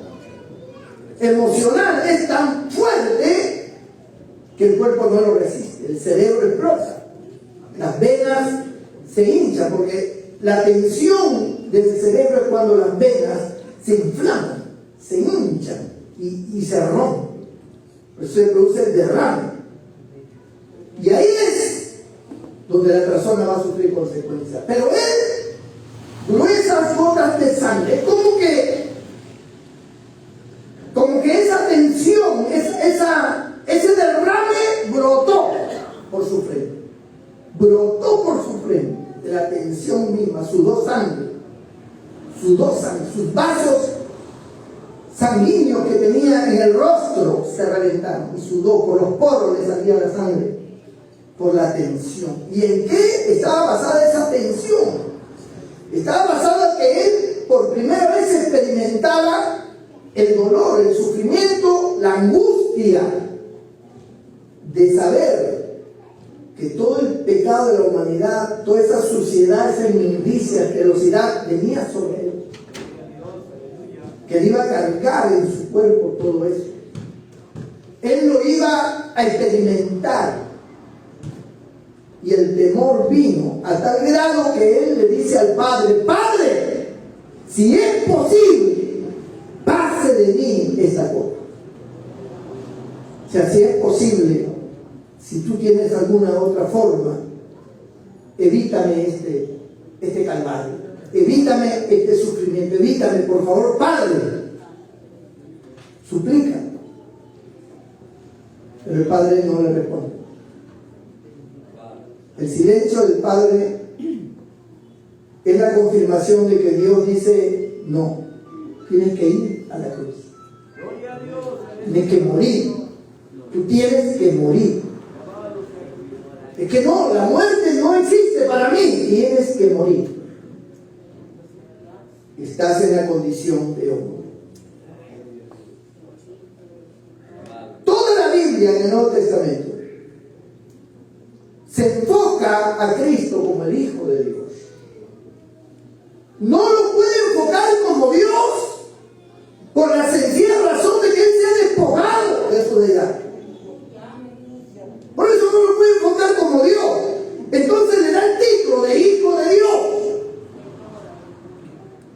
emocional es tan fuerte que el cuerpo no lo resiste, el cerebro explota, las venas se hinchan, porque la tensión del cerebro es cuando las venas se inflaman, se hinchan y se rompen. Por eso se produce el derrame. Y ahí es donde la persona va a sufrir consecuencias. Pero gruesas gotas de sangre, es como que esa tensión, ese derrame brotó por su frente. Brotó por su frente, de la tensión misma, sudó sangre, sus vasos sanguíneos que tenía en el rostro se reventaron y sudó, por los poros le salía la sangre, por la tensión. ¿Y en qué estaba basada esa tensión? Estaba basada en que él por primera vez experimentaba el dolor, el sufrimiento, la angustia de saber que todo el pecado de la humanidad, toda esa suciedad, esa inmundicia, asquerosidad venía sobre él. Que él iba a cargar en su cuerpo todo eso. Él lo iba a experimentar. Y el temor vino a tal grado que él le dice al Padre: Padre, si es posible, pase de mí esta copa. O sea, si es posible, si tú tienes alguna otra forma, evítame este calvario, evítame este sufrimiento, evítame, por favor, Padre. Suplica. Pero el Padre no le responde. El silencio del Padre es la confirmación de que Dios dice: no, tienes que ir a la cruz, tienes que morir, tú tienes que morir. Es que no, la muerte no existe para mí, tienes que morir. Estás en la condición de hombre. Toda la Biblia en el Nuevo Testamento se enfoca a Cristo como el Hijo de Dios. No lo puede enfocar como Dios por la sencilla razón de que Él se ha despojado de su deidad. Por eso no lo puede enfocar como Dios. Entonces le da el título de Hijo de Dios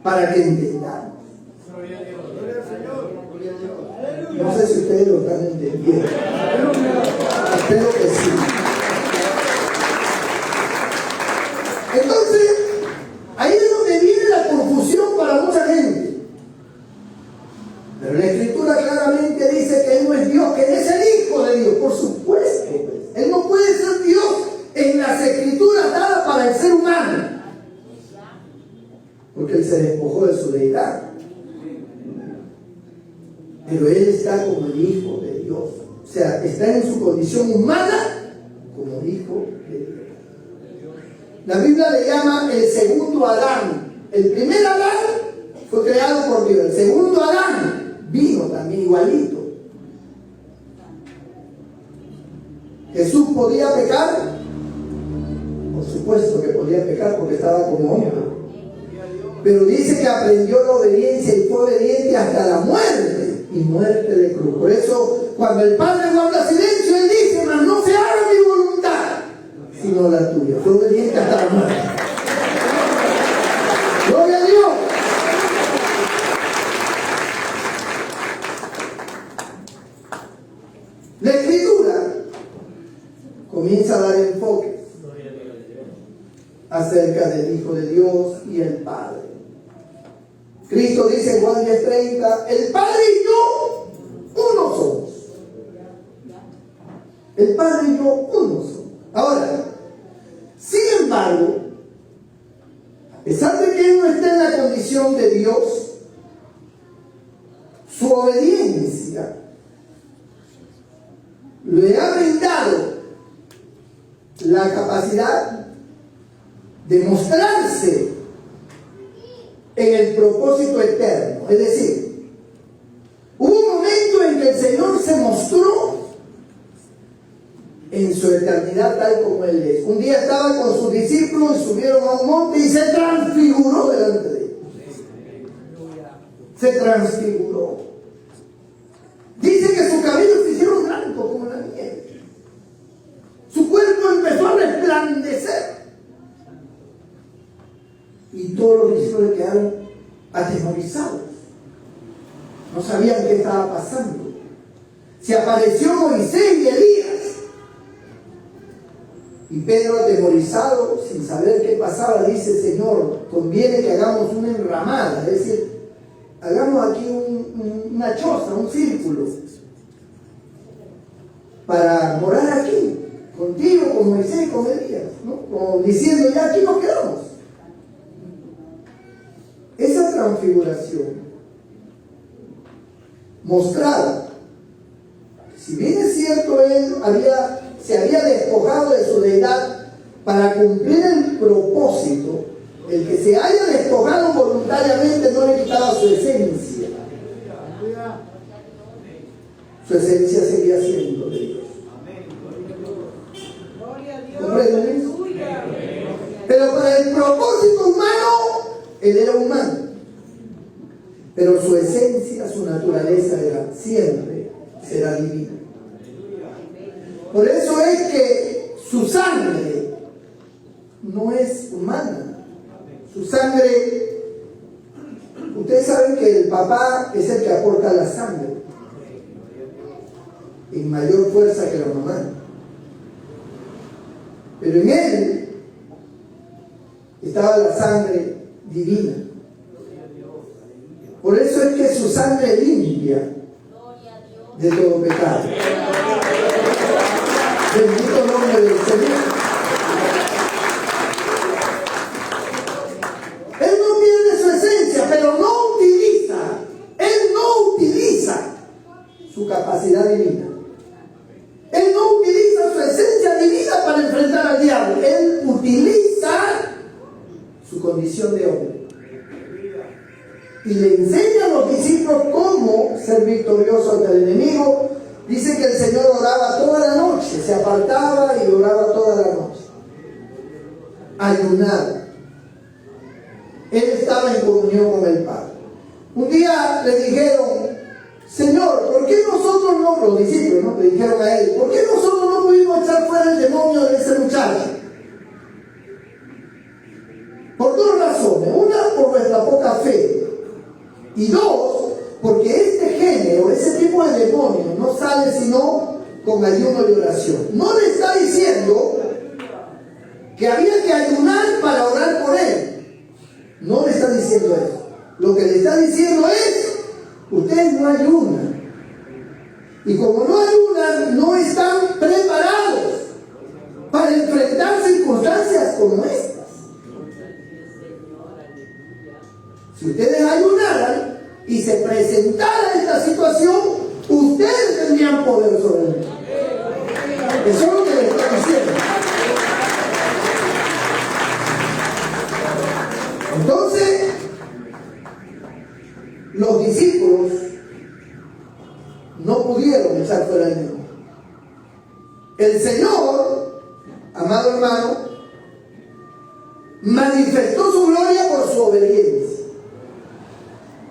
para que entendamos. No sé si ustedes lo están entendiendo. Espero que sí. Entonces, ahí es donde viene la confusión para mucha gente. Pero la Escritura claramente dice que Él no es Dios, que Él es el Hijo de Dios. Por supuesto, pues. Él no puede ser Dios en las Escrituras dadas para el ser humano, porque Él se despojó de su deidad. Pero Él está como el Hijo de Dios. O sea, está en su condición humana como Hijo de Dios. La Biblia le llama el segundo Adán. El primer Adán fue creado por Dios. El segundo Adán vino también igualito. ¿Jesús podía pecar? Por supuesto que podía pecar porque estaba como hombre. Pero dice que aprendió la obediencia y fue obediente hasta la muerte, y muerte de cruz. Por eso, cuando el Padre guarda silencio, Él dice: mas no se haga mi voluntad, sino la tuya. Fue obediente hasta la muerte. ¡Gloria a Dios! La Escritura comienza a dar enfoques acerca del Hijo de Dios y el Padre. Cristo dice en Juan 10:30: el Padre y yo uno somos. El Padre y yo uno somos. Ahora, sin embargo, a pesar de que Él no está en la condición de Dios, su obediencia le ha brindado la capacidad de mostrarse en el propósito eterno. Es decir, hubo un momento en que el Señor se mostró en su eternidad tal como Él es. Un día estaba con sus discípulos y subieron a un monte y se transfiguró delante de ellos. Se transfiguró. Dice que sus cabellos se hicieron blancos como la nieve. Su cuerpo empezó a resplandecer. todos los discípulos quedaron atemorizados. No sabían qué estaba pasando. Se apareció Moisés y Elías. Y Pedro, atemorizado, sin saber qué pasaba, dice: Señor, conviene que hagamos una enramada, es decir, hagamos aquí una choza, un círculo, para morar aquí, contigo, con Moisés y con Elías, ¿no? Como diciendo: ya aquí nos quedamos. Esa transfiguración mostraba, si bien es cierto, él se había despojado de su deidad para cumplir el propósito. El que se haya despojado voluntariamente no le quitaba su esencia. Su esencia seguía siendo de Dios. ¿Comprenden eso? Pero para el propósito humano, él era humano. Pero su esencia, su naturaleza siempre será divina. Por eso es que su sangre no es humana. Su sangre, ustedes saben que el papá es el que aporta la sangre en mayor fuerza que la mamá. Pero en él estaba la sangre divina. Por eso es que su sangre limpia de todo pecado. Bendito nombre del Señor. Él no pierde su esencia, pero él no utiliza su capacidad divina. Él no utiliza su esencia divina para enfrentar al diablo. Él utiliza su condición de hombre. Y le enseña a los discípulos cómo ser victorioso ante el enemigo. Dice que el Señor oraba toda la noche, se apartaba y oraba toda la noche. Ayunaba. Él estaba en comunión con el Padre. Un día le dijeron: Señor, ¿por qué nosotros no, los discípulos, ¿no?, le dijeron a él, ¿por qué nosotros no pudimos echar fuera el demonio de ese muchacho? Por dos razones. Una, por nuestra poca fe. Y dos, porque este género, ese tipo de demonio no sale sino con ayuno y oración. No le está diciendo que había que ayunar para orar por él. No le está diciendo eso. Lo que le está diciendo es: ustedes no ayunan. Y como no ayunan, no están preparados para enfrentar circunstancias como estas. Si ustedes ayunaran y se presentara esta situación, ustedes tendrían poder sobre él. Eso es lo que le estoy diciendo. Entonces, los discípulos no pudieron echar fuera el demonio. El Señor, amado hermano, manifestó su gloria por su obediencia,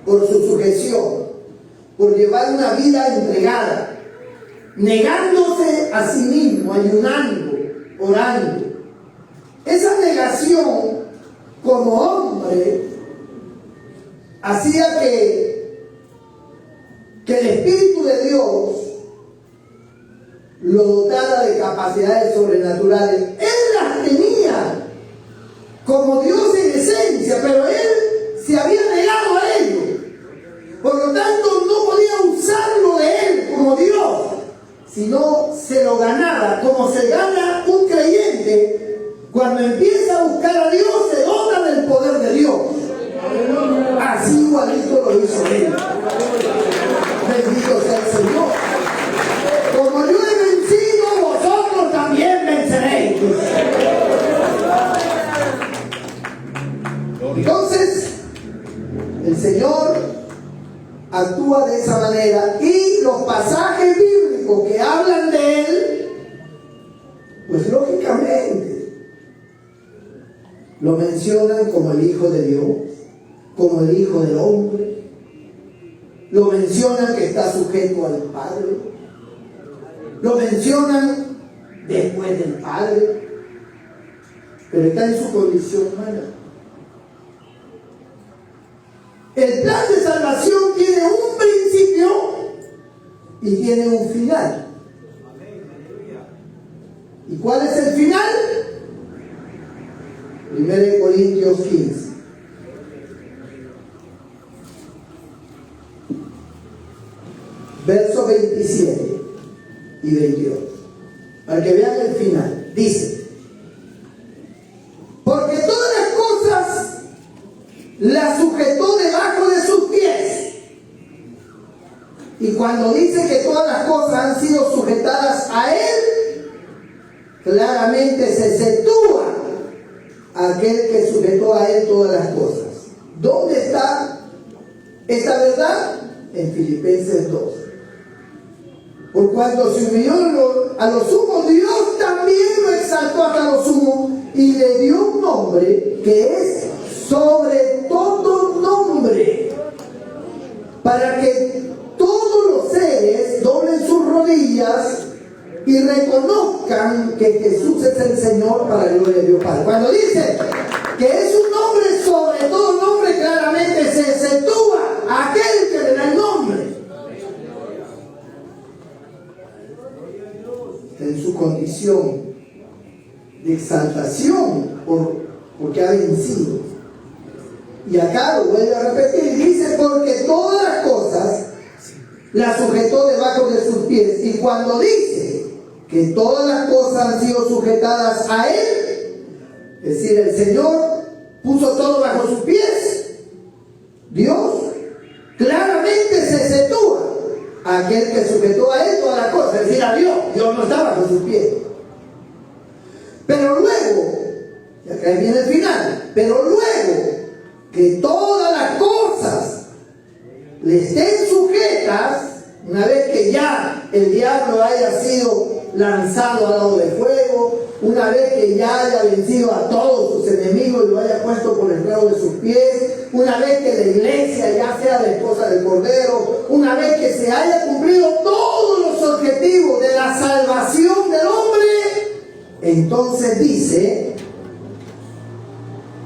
por su sujeción, por llevar una vida entregada, negándose a sí mismo, ayunando, orando. Esa negación como hombre hacía que el Espíritu de Dios lo dotara de capacidades sobrenaturales. Él las tenía como Dios en esencia, pero él se había negado a ello. Por lo tanto, no podía usarlo de él como Dios, sino se lo ganaba, como se gana un creyente cuando empieza a buscar a Dios, se dota del poder de Dios. Así igualito lo hizo él. Bendito sea el Señor. Como yo he vencido, vosotros también venceréis. Entonces, el Señor actúa de esa manera, y los pasajes bíblicos que hablan de él, pues lógicamente lo mencionan como el Hijo de Dios, como el Hijo del Hombre. Lo mencionan que está sujeto al Padre. Lo mencionan después del Padre. Pero está en su condición humana. El plan de salvación tiene un principio y tiene un final. ¿Y cuál es el final? 1 Corintios 15. Versos 27 y 28. Para que vean el final. Dice: porque todas las cosas las sujetó debajo de sus pies. Y cuando dice que todas las cosas han sido sujetadas a Él, claramente se sitúa aquel que sujetó a Él todas las cosas. ¿Dónde está esta verdad? En Filipenses 2. Por cuanto se humilló a lo sumo, Dios también lo exaltó hasta lo sumo y le dio un nombre que es sobre todo nombre, para que todos los seres doblen sus rodillas y reconozcan que Jesús es el Señor, para la gloria de Dios Padre. Cuando dice que es un nombre sobre todo nombre, claramente se sitúa a aquel que le da el nombre en su condición de exaltación porque ha vencido. Y acá lo vuelve a repetir, dice: porque todas las cosas las sujetó debajo de sus pies. Y cuando dice que todas las cosas han sido sujetadas a Él, es decir, el Señor puso todo bajo sus pies, Dios claramente se sitúa a aquel que sujetó a Él todas las cosas, es decir, a Dios. Dios no está bajo sus pies. Pero luego, y acá viene el final, pero luego que todas las cosas le estén sujetas, una vez que ya el diablo haya sido lanzado al lago de fuego, una vez que ya haya vencido a todos sus enemigos y lo haya puesto por el rabo de sus pies, una vez que la iglesia ya sea la esposa del Cordero, una vez que se haya cumplido todos los objetivos de la salvación del hombre, entonces dice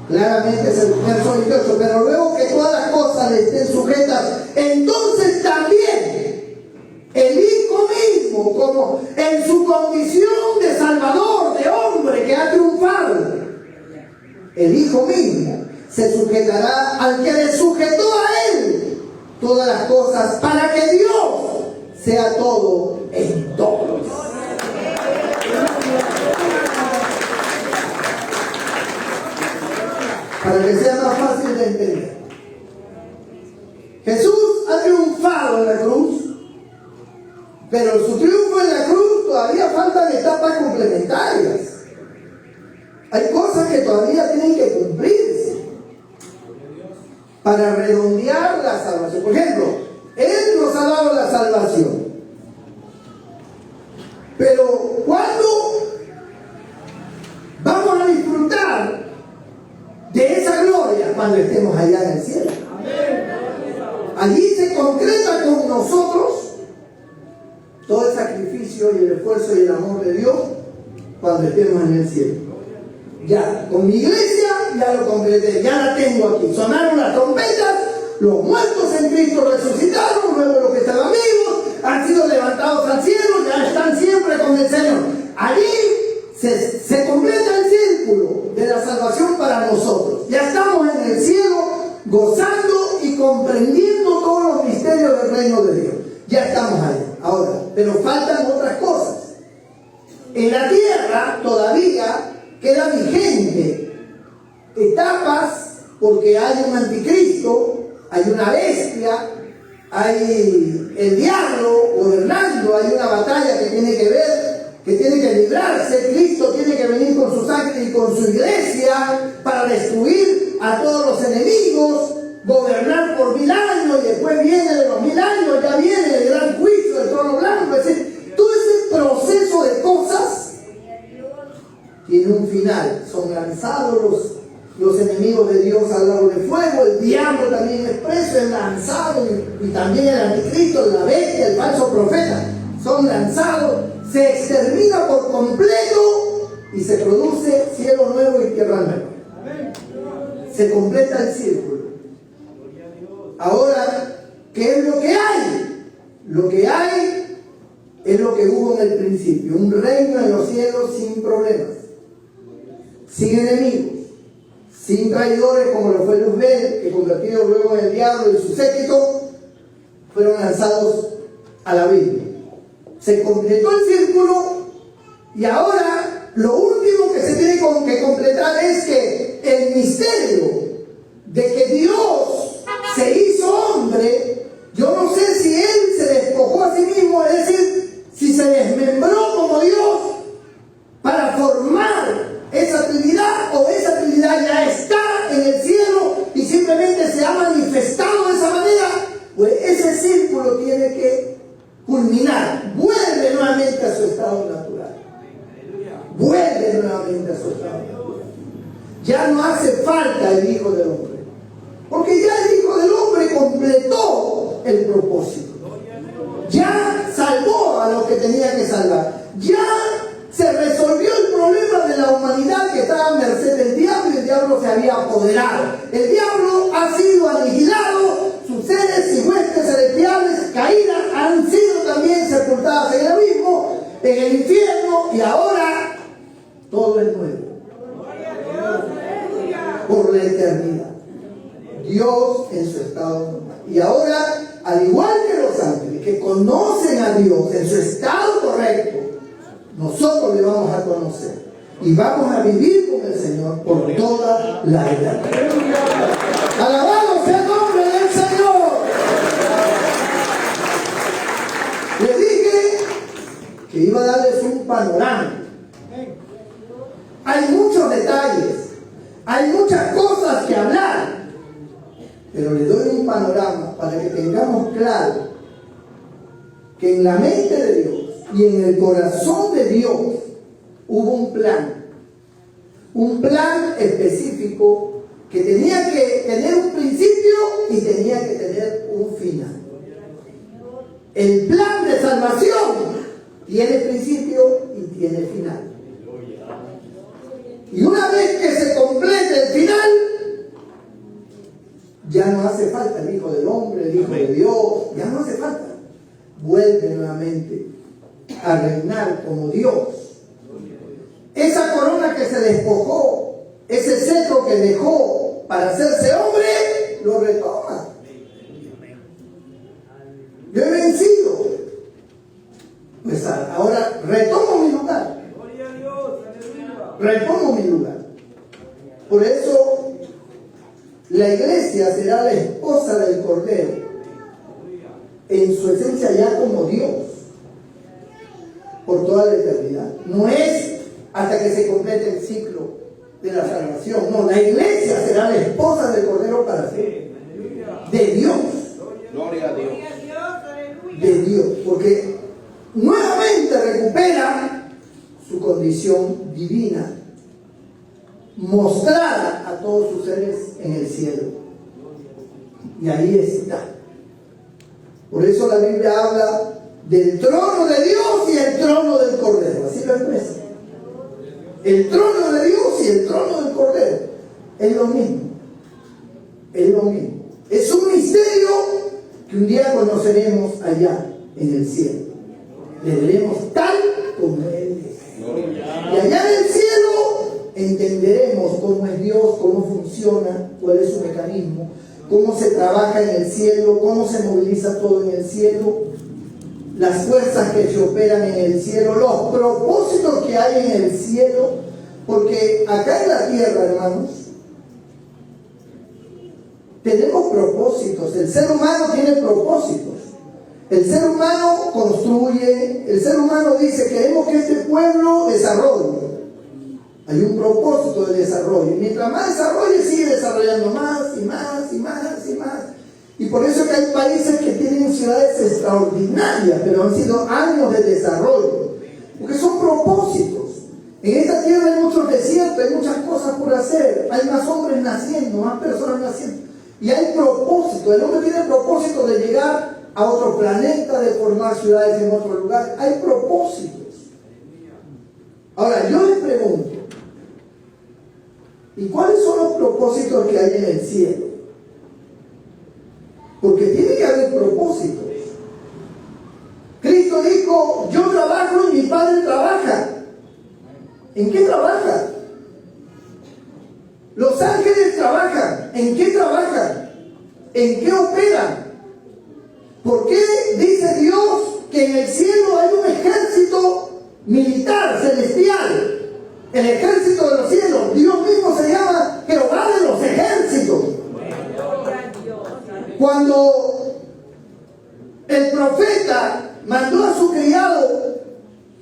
claramente, es el verso 28, pero luego que todas las cosas le estén sujetas, entonces también el Hijo mismo, como en su condición de Salvador, de hombre que ha triunfado, el Hijo mismo se sujetará al que le sujetó a Él todas las cosas, para que Dios sea todo en todos. Para que sea más fácil de entender. Jesús ha triunfado en la cruz, pero su triunfo en la cruz todavía faltan etapas complementarias. Hay cosas que todavía tienen que cumplirse para redondear la salvación. Por ejemplo, Él nos ha dado la salvación, pero ¿cuándo vamos a disfrutar de esa gloria? Cuando estemos allá en el cielo. Allí se concreta con nosotros todo el sacrificio y el esfuerzo y el amor de Dios cuando estemos en el cielo. Ya, con mi iglesia ya lo concreté, ya la tengo aquí. Sonaron las trompetas, los muertos en Cristo resucitaron, luego los que estaban vivos han sido levantados al cielo, ya están siempre con el Señor. Allí se completa el círculo de la salvación para nosotros. Ya estamos en el cielo gozando y comprendiendo todos los misterios del reino de Dios. Ya estamos ahí. Ahora, pero faltan otras cosas. En la tierra todavía queda vigente etapas, porque hay un anticristo, hay una bestia, hay el diablo gobernando, hay una batalla que tiene que ver, que tiene que librarse. Cristo tiene que venir con su sangre y con su iglesia para destruir a todos los enemigos, gobernar por 1000 años, y después viene de los 1000 años, ya viene el gran juicio del trono blanco. Es decir, todo ese proceso de cosas tiene un final. Son lanzados los enemigos de Dios al lago de fuego. El diablo también es preso, es lanzado, y también el anticristo, la bestia, el falso profeta, son lanzados. Se extermina por completo y se produce cielo nuevo y tierra nueva. Se completa el círculo. Ahora, ¿qué es lo que hay? Lo que hay es lo que hubo en el principio, un reino en los cielos sin problemas, sin enemigos, sin traidores como lo fue Luzbel, que convertido luego en el diablo y su séquito, fueron lanzados al abismo. Se completó el círculo y ahora lo último que se tiene que completar es que el misterio de que Dios se hizo hombre, yo no sé si Él se despojó a sí mismo, es decir, si se desmembró como Dios para formar esa Trinidad, o esa Trinidad ya está en el cielo y simplemente se ha manifestado de esa manera. Pues ese círculo tiene que culminar, vuelve nuevamente a su estado natural, vuelve nuevamente a su estado natural. Ya no hace falta el Hijo del Hombre, porque ya el Hijo del Hombre completó el propósito, ya salvó a los que tenía que salvar, ya se resolvió el problema de la humanidad que estaba a merced del diablo, y el diablo se había apoderado. El diablo ha sido aniquilado, sus seres y huestes celestiales caídas han sido también sepultadas en el abismo, en el infierno, y ahora todo es nuevo por la eternidad. Dios en su estado normal. Y ahora, al igual que los ángeles que conocen a Dios en su estado correcto, nosotros le vamos a conocer y vamos a vivir con el Señor por toda la eternidad. Alabado sea el nombre del Señor. Les dije que iba a darles un panorama. Hay muchos detalles, hay muchas cosas que hablar, pero les doy un panorama para que tengamos claro que en la mente de Dios y en el corazón de Dios hubo un plan específico que tenía que tener un principio y tenía que tener un final. El plan de salvación tiene principio y tiene final. Y una vez que se complete el final, ya no hace falta el Hijo del Hombre, el Hijo de Dios, ya no hace falta. Vuelve nuevamente a reinar como Dios. Esa corona que se despojó, ese cetro que dejó para hacerse hombre, lo retoma. Yo he vencido, pues ahora retomo mi lugar. Retomo mi lugar. Por eso la iglesia será la esposa del Cordero, en su esencia ya como Dios, por toda la eternidad. No es hasta que se complete el ciclo de la salvación. No, la iglesia será la esposa del Cordero para siempre. De Dios. Gloria a Dios. De Dios. Porque nuevamente recupera su condición divina, mostrada a todos sus seres en el cielo. Y ahí está. Por eso la Biblia habla del trono de Dios y el trono del Cordero. Así lo expresa. El trono de Dios y el trono del Cordero. Es lo mismo. Es lo mismo. Es un misterio que un día conoceremos allá en el cielo. Le veremos tal como Él es. Y allá en el cielo entenderemos cómo es Dios, cómo funciona, cuál es su mecanismo, cómo se trabaja en el cielo, cómo se moviliza todo en el cielo, las fuerzas que se operan en el cielo, los propósitos que hay en el cielo, porque acá en la tierra, hermanos, tenemos propósitos. El ser humano tiene propósitos. El ser humano construye, el ser humano dice, queremos que este pueblo desarrolle. Hay un propósito de desarrollo. Y mientras más desarrolle, sigue desarrollando más y más y más y más. Y por eso que hay países que tienen ciudades extraordinarias, pero han sido años de desarrollo. Porque son propósitos. En esta tierra hay muchos desiertos, hay muchas cosas por hacer. Hay más hombres naciendo, más personas naciendo. Y hay propósito. El hombre tiene el propósito de llegar a otro planeta, de formar ciudades en otro lugar. Hay propósitos. Ahora, yo les pregunto, ¿y cuáles son los propósitos que hay en el cielo? trabaja. Los ángeles trabajan. ¿En qué trabajan? ¿En qué operan? ¿Por qué dice Dios que en el cielo hay un ejército militar celestial? El ejército de los cielos. Dios mismo se llama Jehová de los ejércitos. Cuando el profeta mandó a su criado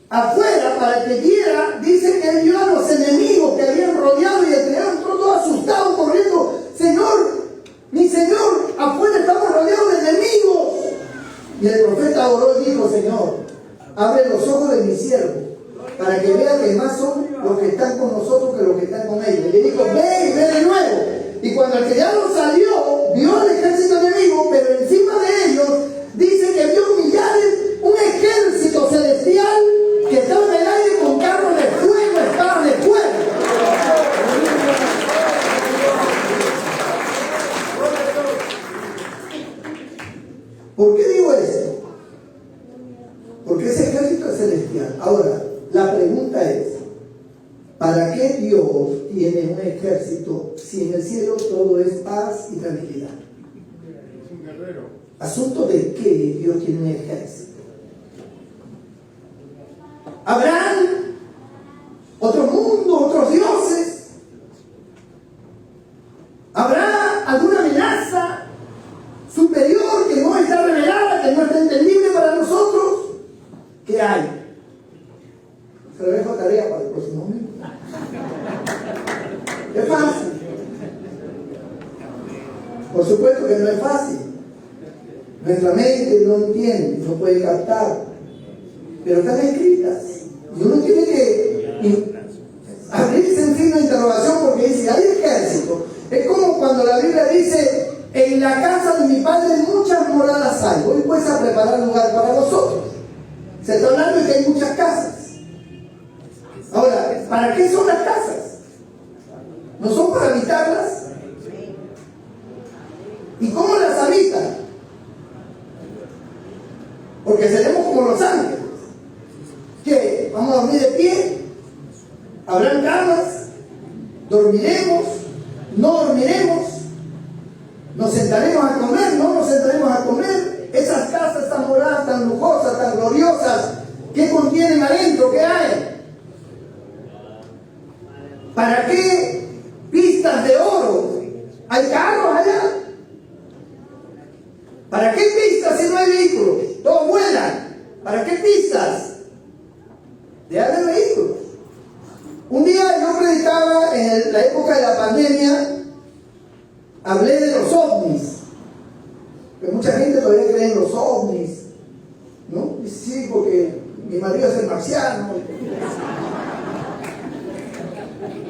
afuera para que viera, dice que él vio a los enemigos que habían rodeado y el criado entró todo asustado corriendo. Señor, mi Señor, afuera estamos rodeados de enemigos. Y el profeta oró y dijo: Señor, abre los ojos de mi siervo para que vea que más son los que están con nosotros que los que están con ellos. Y le dijo: ve y ve de nuevo. Y cuando el criado salió, vio al ejército enemigo, pero encima de ellos dice que vio millares, un ejército celestial que estaba en el aire con carros de fuego, espadas de fuego. ¿Por qué digo esto? Porque ese ejército es celestial. Ahora, la pregunta es: ¿para qué Dios tiene un ejército si en el cielo todo es paz y tranquilidad? Es un guerrero. ¿Asunto de qué Dios tiene un ejército? ¿Habrán otro mundo, otros dioses? ¿Habrá alguna amenaza superior que no está revelada, que no está entendible para nosotros? ¿Qué hay? Se lo dejo tarea para el próximo mes. Es fácil. Por supuesto que no es fácil. Nuestra mente no entiende, no puede captar. Pero están escritas. Y uno tiene que abrirse en signo de interrogación, porque dice: hay ejército. Es como cuando la Biblia dice: en la casa de mi padre muchas moradas hay. Hoy puedes a preparar lugar para vosotros. Se está hablando de que hay muchas casas. Ahora, ¿para qué son las casas? ¿No son para habitarlas? ¿Y cómo las habitan? Porque seremos como los ángeles. ¿Qué? ¿Vamos a dormir de pie? ¿Habrán camas? ¿Dormiremos? ¿No dormiremos? ¿Nos sentaremos a comer? ¿No nos sentaremos a comer? Esas casas tan moradas, tan lujosas, tan gloriosas, ¿qué contienen adentro? ¿Qué hay? ¿Para qué pistas de oro? ¿Hay carros allá? ¿Para qué pistas si no hay vehículos? Todos vuelan. ¿Para qué pistas? De haber vehículos. Un día yo predicaba en la época de la pandemia, hablé de los ovnis. Que mucha gente todavía cree en los ovnis, ¿no? Y sí, porque mi marido es el marciano.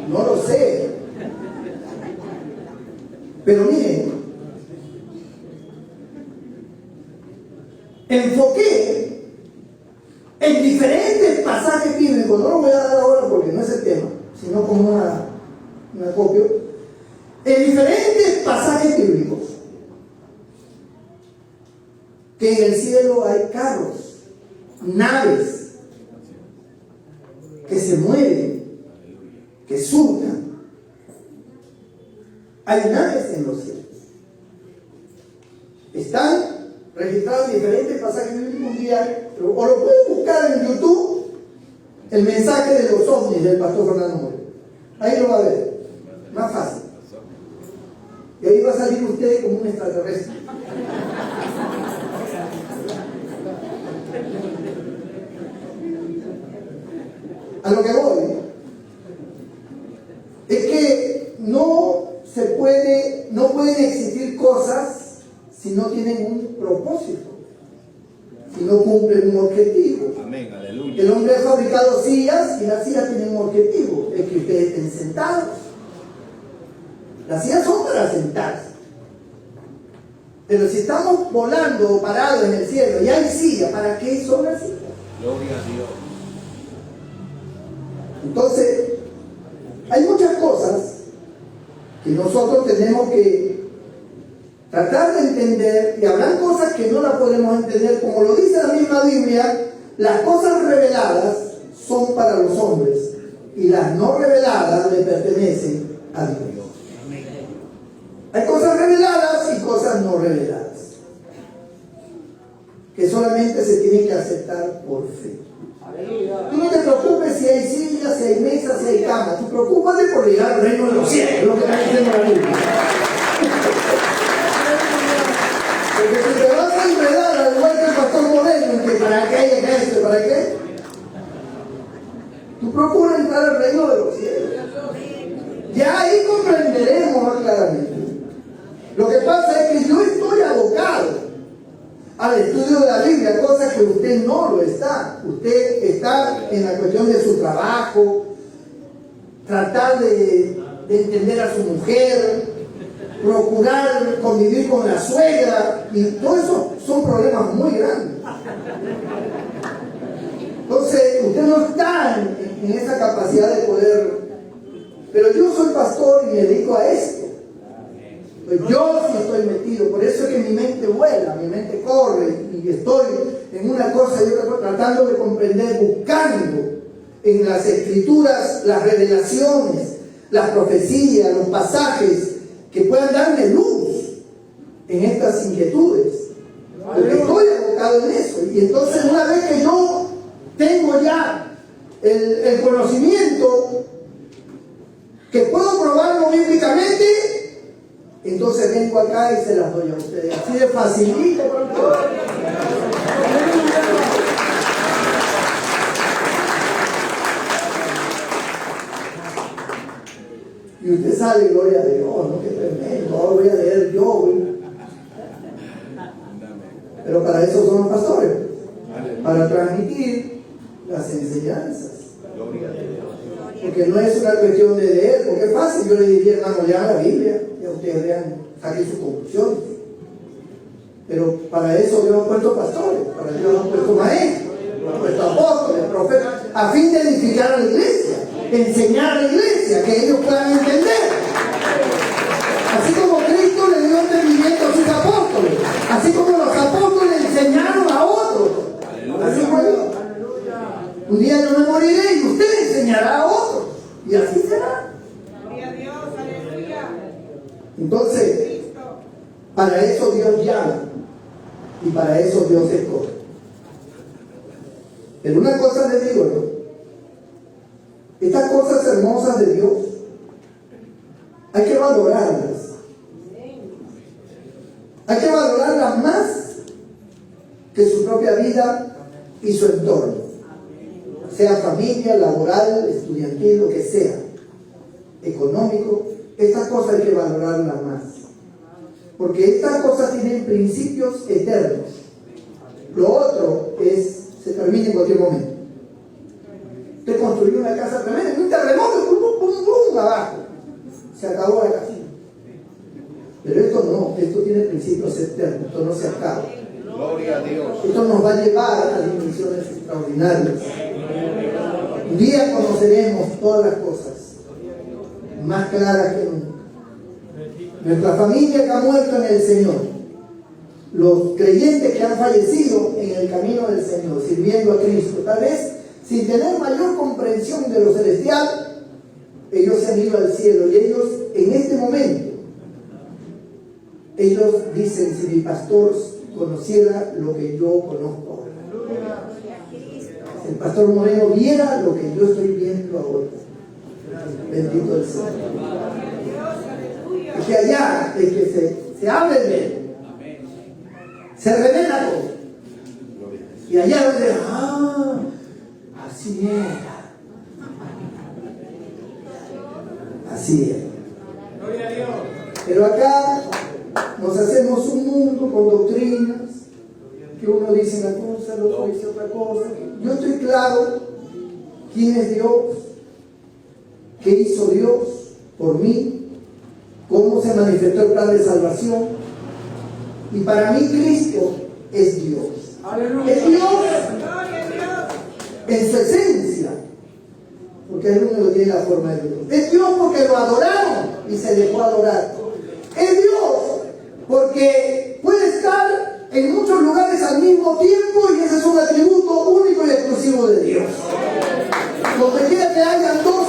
No lo sé. Pero miren, enfoqué en diferentes pasajes bíblicos. No lo voy a dar ahora porque no es el tema, sino como un acopio. En diferentes pasajes bíblicos, que en el cielo hay carros, naves que se mueven, que surcan. Hay naves en los cielos. Están registrados en diferentes pasajes bíblicos. Un día, o lo pueden buscar en YouTube, el mensaje de los ovnis del pastor Fernando Moreno. Ahí lo va a ver, más fácil. Y ahí va a salir usted como un extraterrestre. A lo que voy es que no pueden existir cosas si no tienen un propósito, si no cumplen un objetivo. Amén, aleluya. El hombre ha fabricado sillas y las sillas tienen un objetivo, es que ustedes estén sentados. Las sillas son para sentarse. Pero si estamos volando o parados en el cielo y hay sillas, ¿para qué son las sillas? Gloria a Dios. Entonces, hay muchas cosas que nosotros tenemos que tratar de entender, y habrán cosas que no las podemos entender, como lo dice la misma Biblia: las cosas reveladas son para los hombres, y las no reveladas le pertenecen a Dios. Hay cosas reveladas y cosas no reveladas, que solamente se tienen que aceptar por fe. Tú no te preocupes si hay sillas, si hay mesas, si hay camas. Tú preocúpate por llegar al reino de los cielos, es lo que está diciendo la Biblia. Porque si te vas a enredar al igual que el pastor Moreno, en que para qué hay esto, para qué, tú procura entrar al reino de los cielos. Ya ahí comprenderemos más claramente. Lo que pasa es que yo estoy abocado al estudio de la Biblia, cosa que usted no lo está. Usted está en la cuestión de su trabajo, tratar de entender a su mujer, procurar convivir con la suegra, y todo eso son problemas muy grandes. Entonces, usted no está en esa capacidad de poder, pero yo soy pastor y me dedico a esto. Pues yo sí estoy metido, por eso es que mi mente vuela, mi mente corre, y estoy en una cosa y otra cosa, tratando de comprender, buscando en las escrituras las revelaciones, las profecías, los pasajes que puedan darme luz en estas inquietudes. Porque estoy abocado en eso. Y entonces, una vez que yo tengo ya el conocimiento, que puedo probarlo bíblicamente, entonces vengo acá y se las doy a ustedes. Así de facilito para ustedes. Y usted sabe, gloria a Dios, ¿no? Qué tremendo, ahora voy a leer yo. Pero para eso son los pastores, para transmitir las enseñanzas. Porque no es una cuestión de leer, porque es fácil. Yo le diría, hermano, lean la Biblia, y a ustedes vean, saquen sus conclusiones. Pero para eso Dios ha puesto pastores, para eso Dios ha puesto maestros, Dios ha puesto apóstoles, profetas, a fin de edificar a la iglesia, enseñar a la iglesia, que ellos puedan entender. Así como Cristo le dio entendimiento a sus apóstoles, así como los apóstoles enseñaron a otros. Así fue Dios. Un día yo me moriré y usted enseñará a otros. Y así será. Gloria a Dios, aleluya. Entonces, para eso Dios llama. Y para eso Dios escoge. Pero una cosa les digo, ¿no? Estas cosas hermosas de Dios hay que valorarlas. Hay que valorarlas más que su propia vida y su entorno. Sea familia, laboral, estudiantil, lo que sea, económico, estas cosas hay que valorarlas más. Porque estas cosas tienen principios eternos. Lo otro se termina en cualquier momento. Usted construyó una casa tremenda, un terremoto, pum, pum, pum, abajo. Se acabó la casa. Pero esto no, esto tiene principios eternos, esto no se acaba. Gloria a Dios. Esto nos va a llevar a dimensiones extraordinarias. Un día conoceremos todas las cosas más claras que nunca. Nuestra familia que ha muerto en el Señor, los creyentes que han fallecido en el camino del Señor, sirviendo a Cristo, tal vez sin tener mayor comprensión de lo celestial, ellos se han ido al cielo y ellos en este momento, ellos dicen, si mi pastor conociera lo que yo conozco ahora. Si el pastor Moreno viera lo que yo estoy viendo ahora. Bendito el Señor. Y que allá es que se hable de él. Se revela todo. Y allá donde, así era. Así era. Gloria a Dios. Pero acá nos hacemos un mundo con doctrinas, que uno dice una cosa, el otro dice otra cosa. Yo estoy claro quién es Dios, qué hizo Dios por mí, cómo se manifestó el plan de salvación. Y para mí Cristo es Dios. Aleluya. Es Dios Gloria a Dios. en su esencia, porque el único que tiene la forma de Dios. Es Dios porque lo adoraron y se dejó adorar. Es Dios porque puede estar en muchos lugares al mismo tiempo y ese es un atributo único y exclusivo de Dios. Donde quiera que hayan dos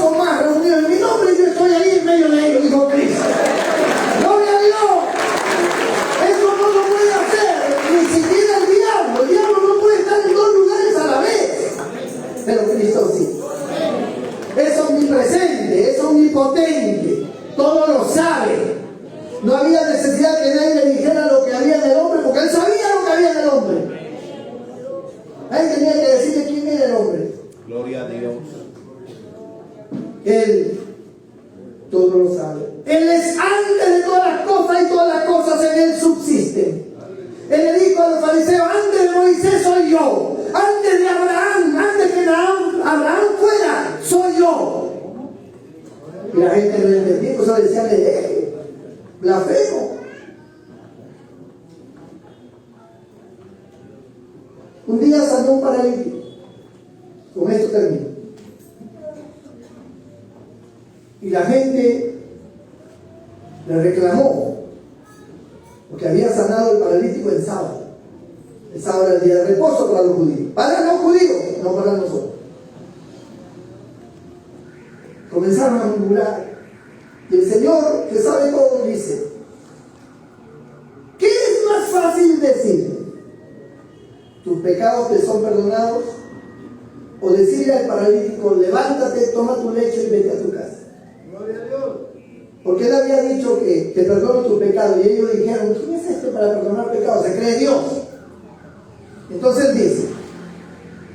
omnipotente, todo lo sabe. No había necesidad que nadie le dijera lo que había en el hombre, porque él sabía lo que había en el hombre. Nadie tenía que decirle quién era el hombre. Gloria a Dios. Él todo lo sabe. Él es antes de todas las cosas y todas las cosas en él subsisten. Él le dijo a los fariseos: antes de Moisés soy yo, antes de Abraham, antes que Abraham fuera, soy yo. Y la gente no entendía, pues decían: blasfemo. Un día sanó un paralítico. Con esto termino. Y la gente le reclamó porque había sanado el paralítico el sábado. El sábado era el día de reposo para los judíos. Para los judíos, no para nosotros. Comenzaron a murmurar. Y el Señor, que sabe todo, dice: ¿qué es más fácil decir? ¿Tus pecados te son perdonados? O decirle al paralítico: levántate, toma tu lecho y vete a tu casa. Gloria a Dios. Porque él había dicho que te perdono tus pecados. Y ellos dijeron: ¿quién es este para perdonar pecados? Se cree Dios. Entonces dice,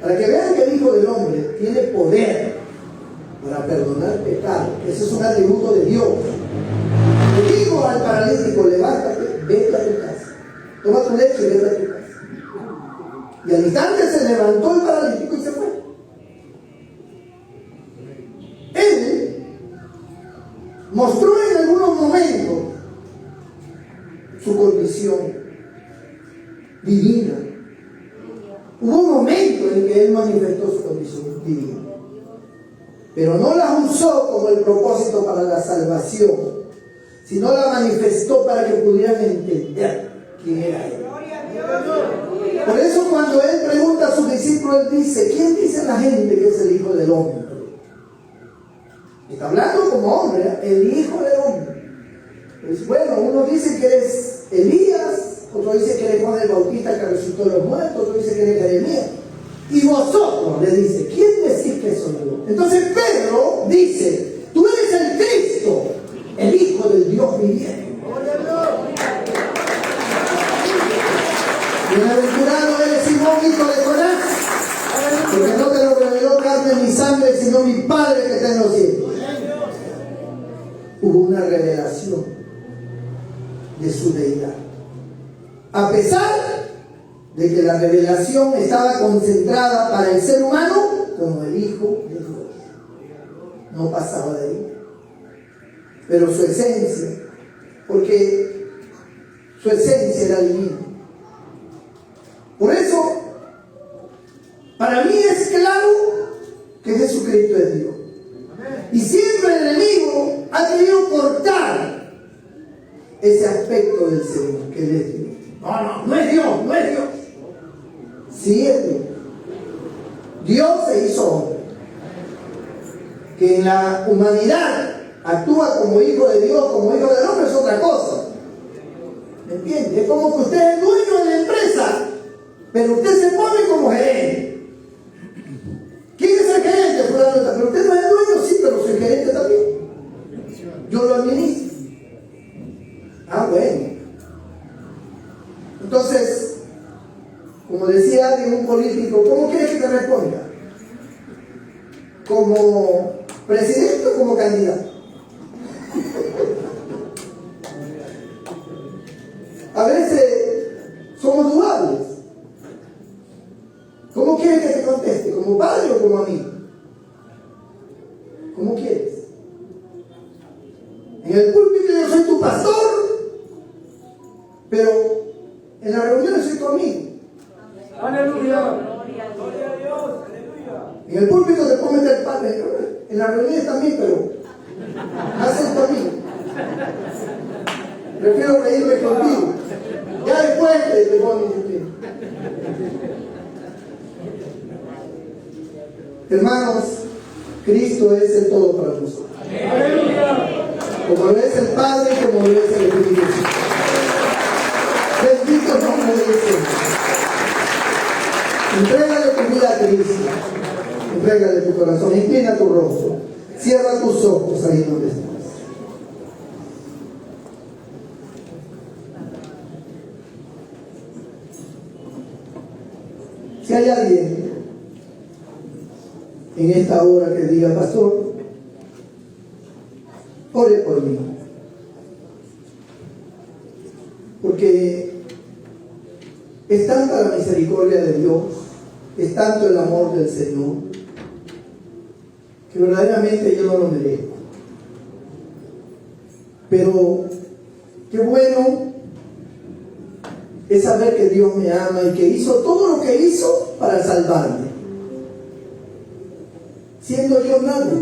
para que vean que el Hijo del Hombre tiene poder para perdonar pecados. Ese es un atributo de Dios. Le digo al paralítico: levántate, vete a tu casa. Toma tu lecho y vete a tu casa. Y al instante se levantó el paralítico y se fue. Él mostró en algunos momentos su condición divina. Hubo un momento en que él manifestó su condición divina, pero no la usó como el propósito para la salvación, sino la manifestó para que pudieran entender quién era él. Por eso cuando él pregunta a sus discípulos, él dice: ¿quién dice la gente que es el Hijo del Hombre? Está hablando como hombre, el Hijo del Hombre. Pues bueno, uno dice que eres Elías, otro dice que eres Juan el Bautista que resucitó de los muertos, otro dice que eres Jeremías. Y vosotros, le dice, ¿quién decís que soy yo? Entonces Pedro dice: tú eres el Cristo, el Hijo del Dios viviente. Bienaventurado eres Simón, hijo de Jonás, porque no te lo reveló carne ni sangre, sino mi Padre que está en los cielos. Hubo una revelación de su deidad, a pesar de que la revelación estaba concentrada para el ser humano como el Hijo de Dios. No pasaba de ahí. Pero su esencia, porque su esencia era divina. Por eso, para mí es claro que Jesucristo es Dios. Y siempre el enemigo ha querido cortar ese aspecto del Señor, que Él es Dios. No es Dios, no es Dios. Sí es Dios. Dios se hizo hombre. Que en la humanidad actúa como hijo de Dios, como hijo del hombre, es otra cosa. ¿Me entiende? Es como que usted es dueño de la empresa, pero usted se pone como gerente. ¿Quién es el gerente? Pero usted no es el dueño, sí, pero soy gerente también. Yo lo administro. Ah, bueno. Entonces, como decía alguien, un político, ¿cómo quieres que te responda? ¿Como presidente o como candidato? A veces somos dudables. ¿Cómo quieres que te conteste? ¿Como padre o como amigo? ¿Cómo quieres? En el púlpito yo soy tu pastor, pero en la reunión soy tu amigo. Aleluya. En el púlpito te puedo meter padre, en la reunión también, pero haces tu amigo. Prefiero reírme contigo. Ya después te pongo disciplina. Hermanos, Cristo es el todo para nosotros. Como lo es el Padre y como lo es el Espíritu Santo. Bendito el nombre del Señor. Entrégale tu vida a Cristo. Entrégale tu corazón. Inclina tu rostro. Cierra tus ojos ahí donde estás. Si hay alguien en esta hora que diga, pastor, ore por mí, porque es tanta la misericordia de Dios, es tanto el amor del Señor, que verdaderamente yo no lo merezco. Pero qué bueno es saber que Dios me ama y que hizo todo lo que hizo para salvarme, siendo yo nada,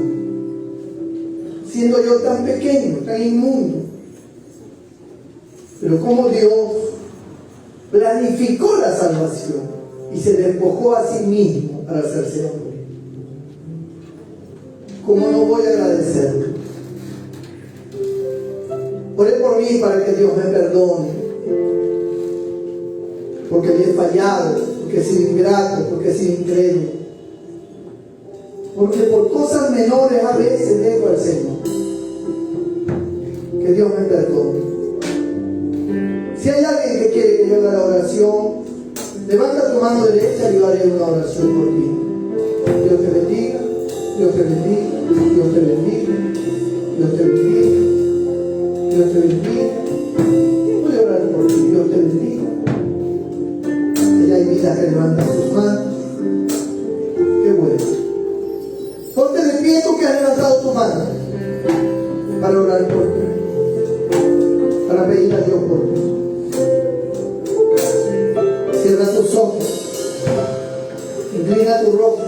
siendo yo tan pequeño, tan inmundo. Pero como Dios planificó la salvación y se despojó a sí mismo para hacerse hombre. ¿Cómo no voy a agradecerle? Oré por mí para que Dios me perdone, porque le he fallado, porque he sido ingrato, porque he sido incrédulo, porque por cosas menores a veces dejo al Señor. Que Dios me perdone. Si hay alguien que quiere que yo haga la oración, levanta tu mano derecha y yo haré una oración por ti. Dios te bendiga, Dios te bendiga, Dios te bendiga, Dios te bendiga, Dios te bendiga. Voy a orar por ti, Dios te bendiga. Allá hay vidas que levantan sus manos. Qué bueno. Ponte de pie tú que has levantado tu mano para orar por ti, para pedir a Dios por ti. Cierra tus ojos, inclina tu rostro,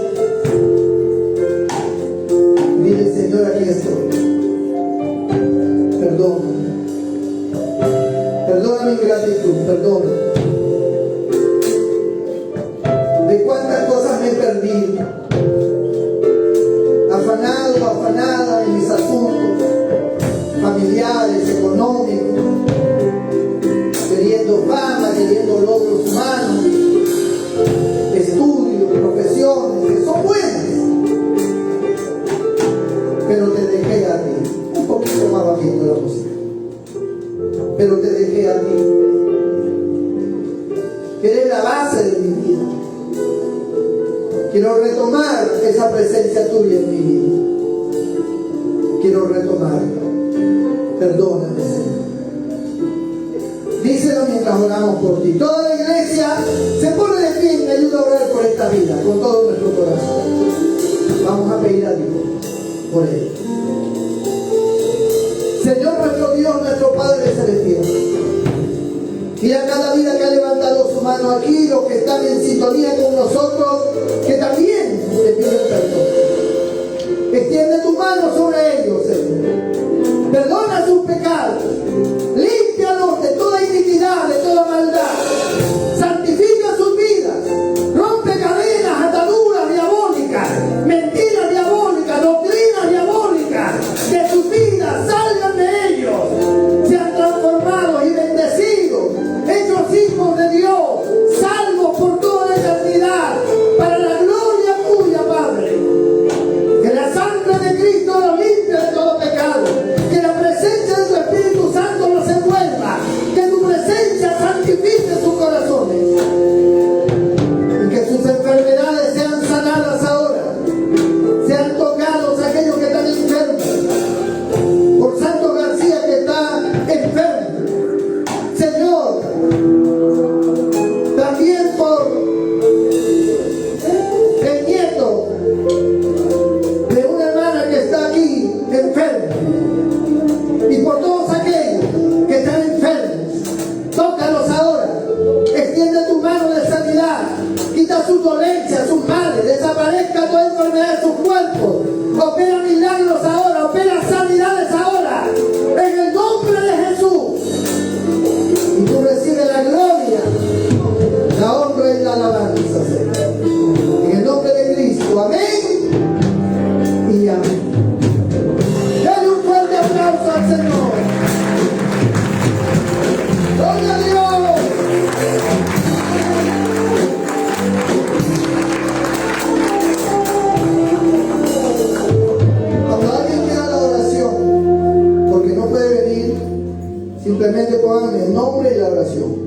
dile: Señor, aquí estoy, perdóname, perdona mi ingratitud, perdona de cuántas cosas me he perdido, afanado, afanada en mis asuntos familiares, económicos, queriendo fama, queriendo logros humanos, estudios, profesiones, que son buenas, pero te dejé a ti. Un poquito más bajito la música. Pero te dejé a ti, que eres la base de mi vida. Quiero retomar esa presencia tuya en mi vida. Quiero retomarla. Perdóname, Señor. Díselo mientras oramos por ti. Toda la iglesia se pone de pie y me ayuda a orar por esta vida con todo nuestro corazón. Vamos a pedir a Dios por él. Señor nuestro Dios, nuestro Padre celestial, y a cada vida que ha levantado su mano aquí, los que están en sintonía con nosotros, que también te piden perdón. Extiende tu mano sobre ellos, Señor. Perdona sus pecados. Límpialos de toda iniquidad, de toda maldad. Santifica sus vidas. Rompe cadenas, ataduras diabólicas, mentiras diabólicas, doctrinas diabólicas de sus vidas. Salgan de ellos. Sean transformados y bendecidos, hechos hijos de Dios, salvos por toda la eternidad, para la gloria tuya, Padre. Que la sangre de Cristo los limpie de todo pecado. Que la presencia de tu Espíritu Santo los envuelva. Que tu presencia santifique sus corazones. Y que sus enfermedades sean sanadas ahora. Sean tocados aquellos que están enfermos. Por Santo García, que está enfermo. Señor, también por el nieto de una hermana que está aquí enferma, y por todos aquellos que están enfermos, tócalos ahora. Extiende tu mano de sanidad, quita sus dolencias, sus males, desaparezca toda enfermedad de sus cuerpos. Opera milagros ahora, opera sanidades ahora, en el nombre de Jesús. Y tú recibes la gloria, la honra y la alabanza, Señor. En el nombre de Cristo, amén y amén. Dale un fuerte aplauso al Señor. ¡Gloria a Dios! Simplemente pongan el nombre y la oración.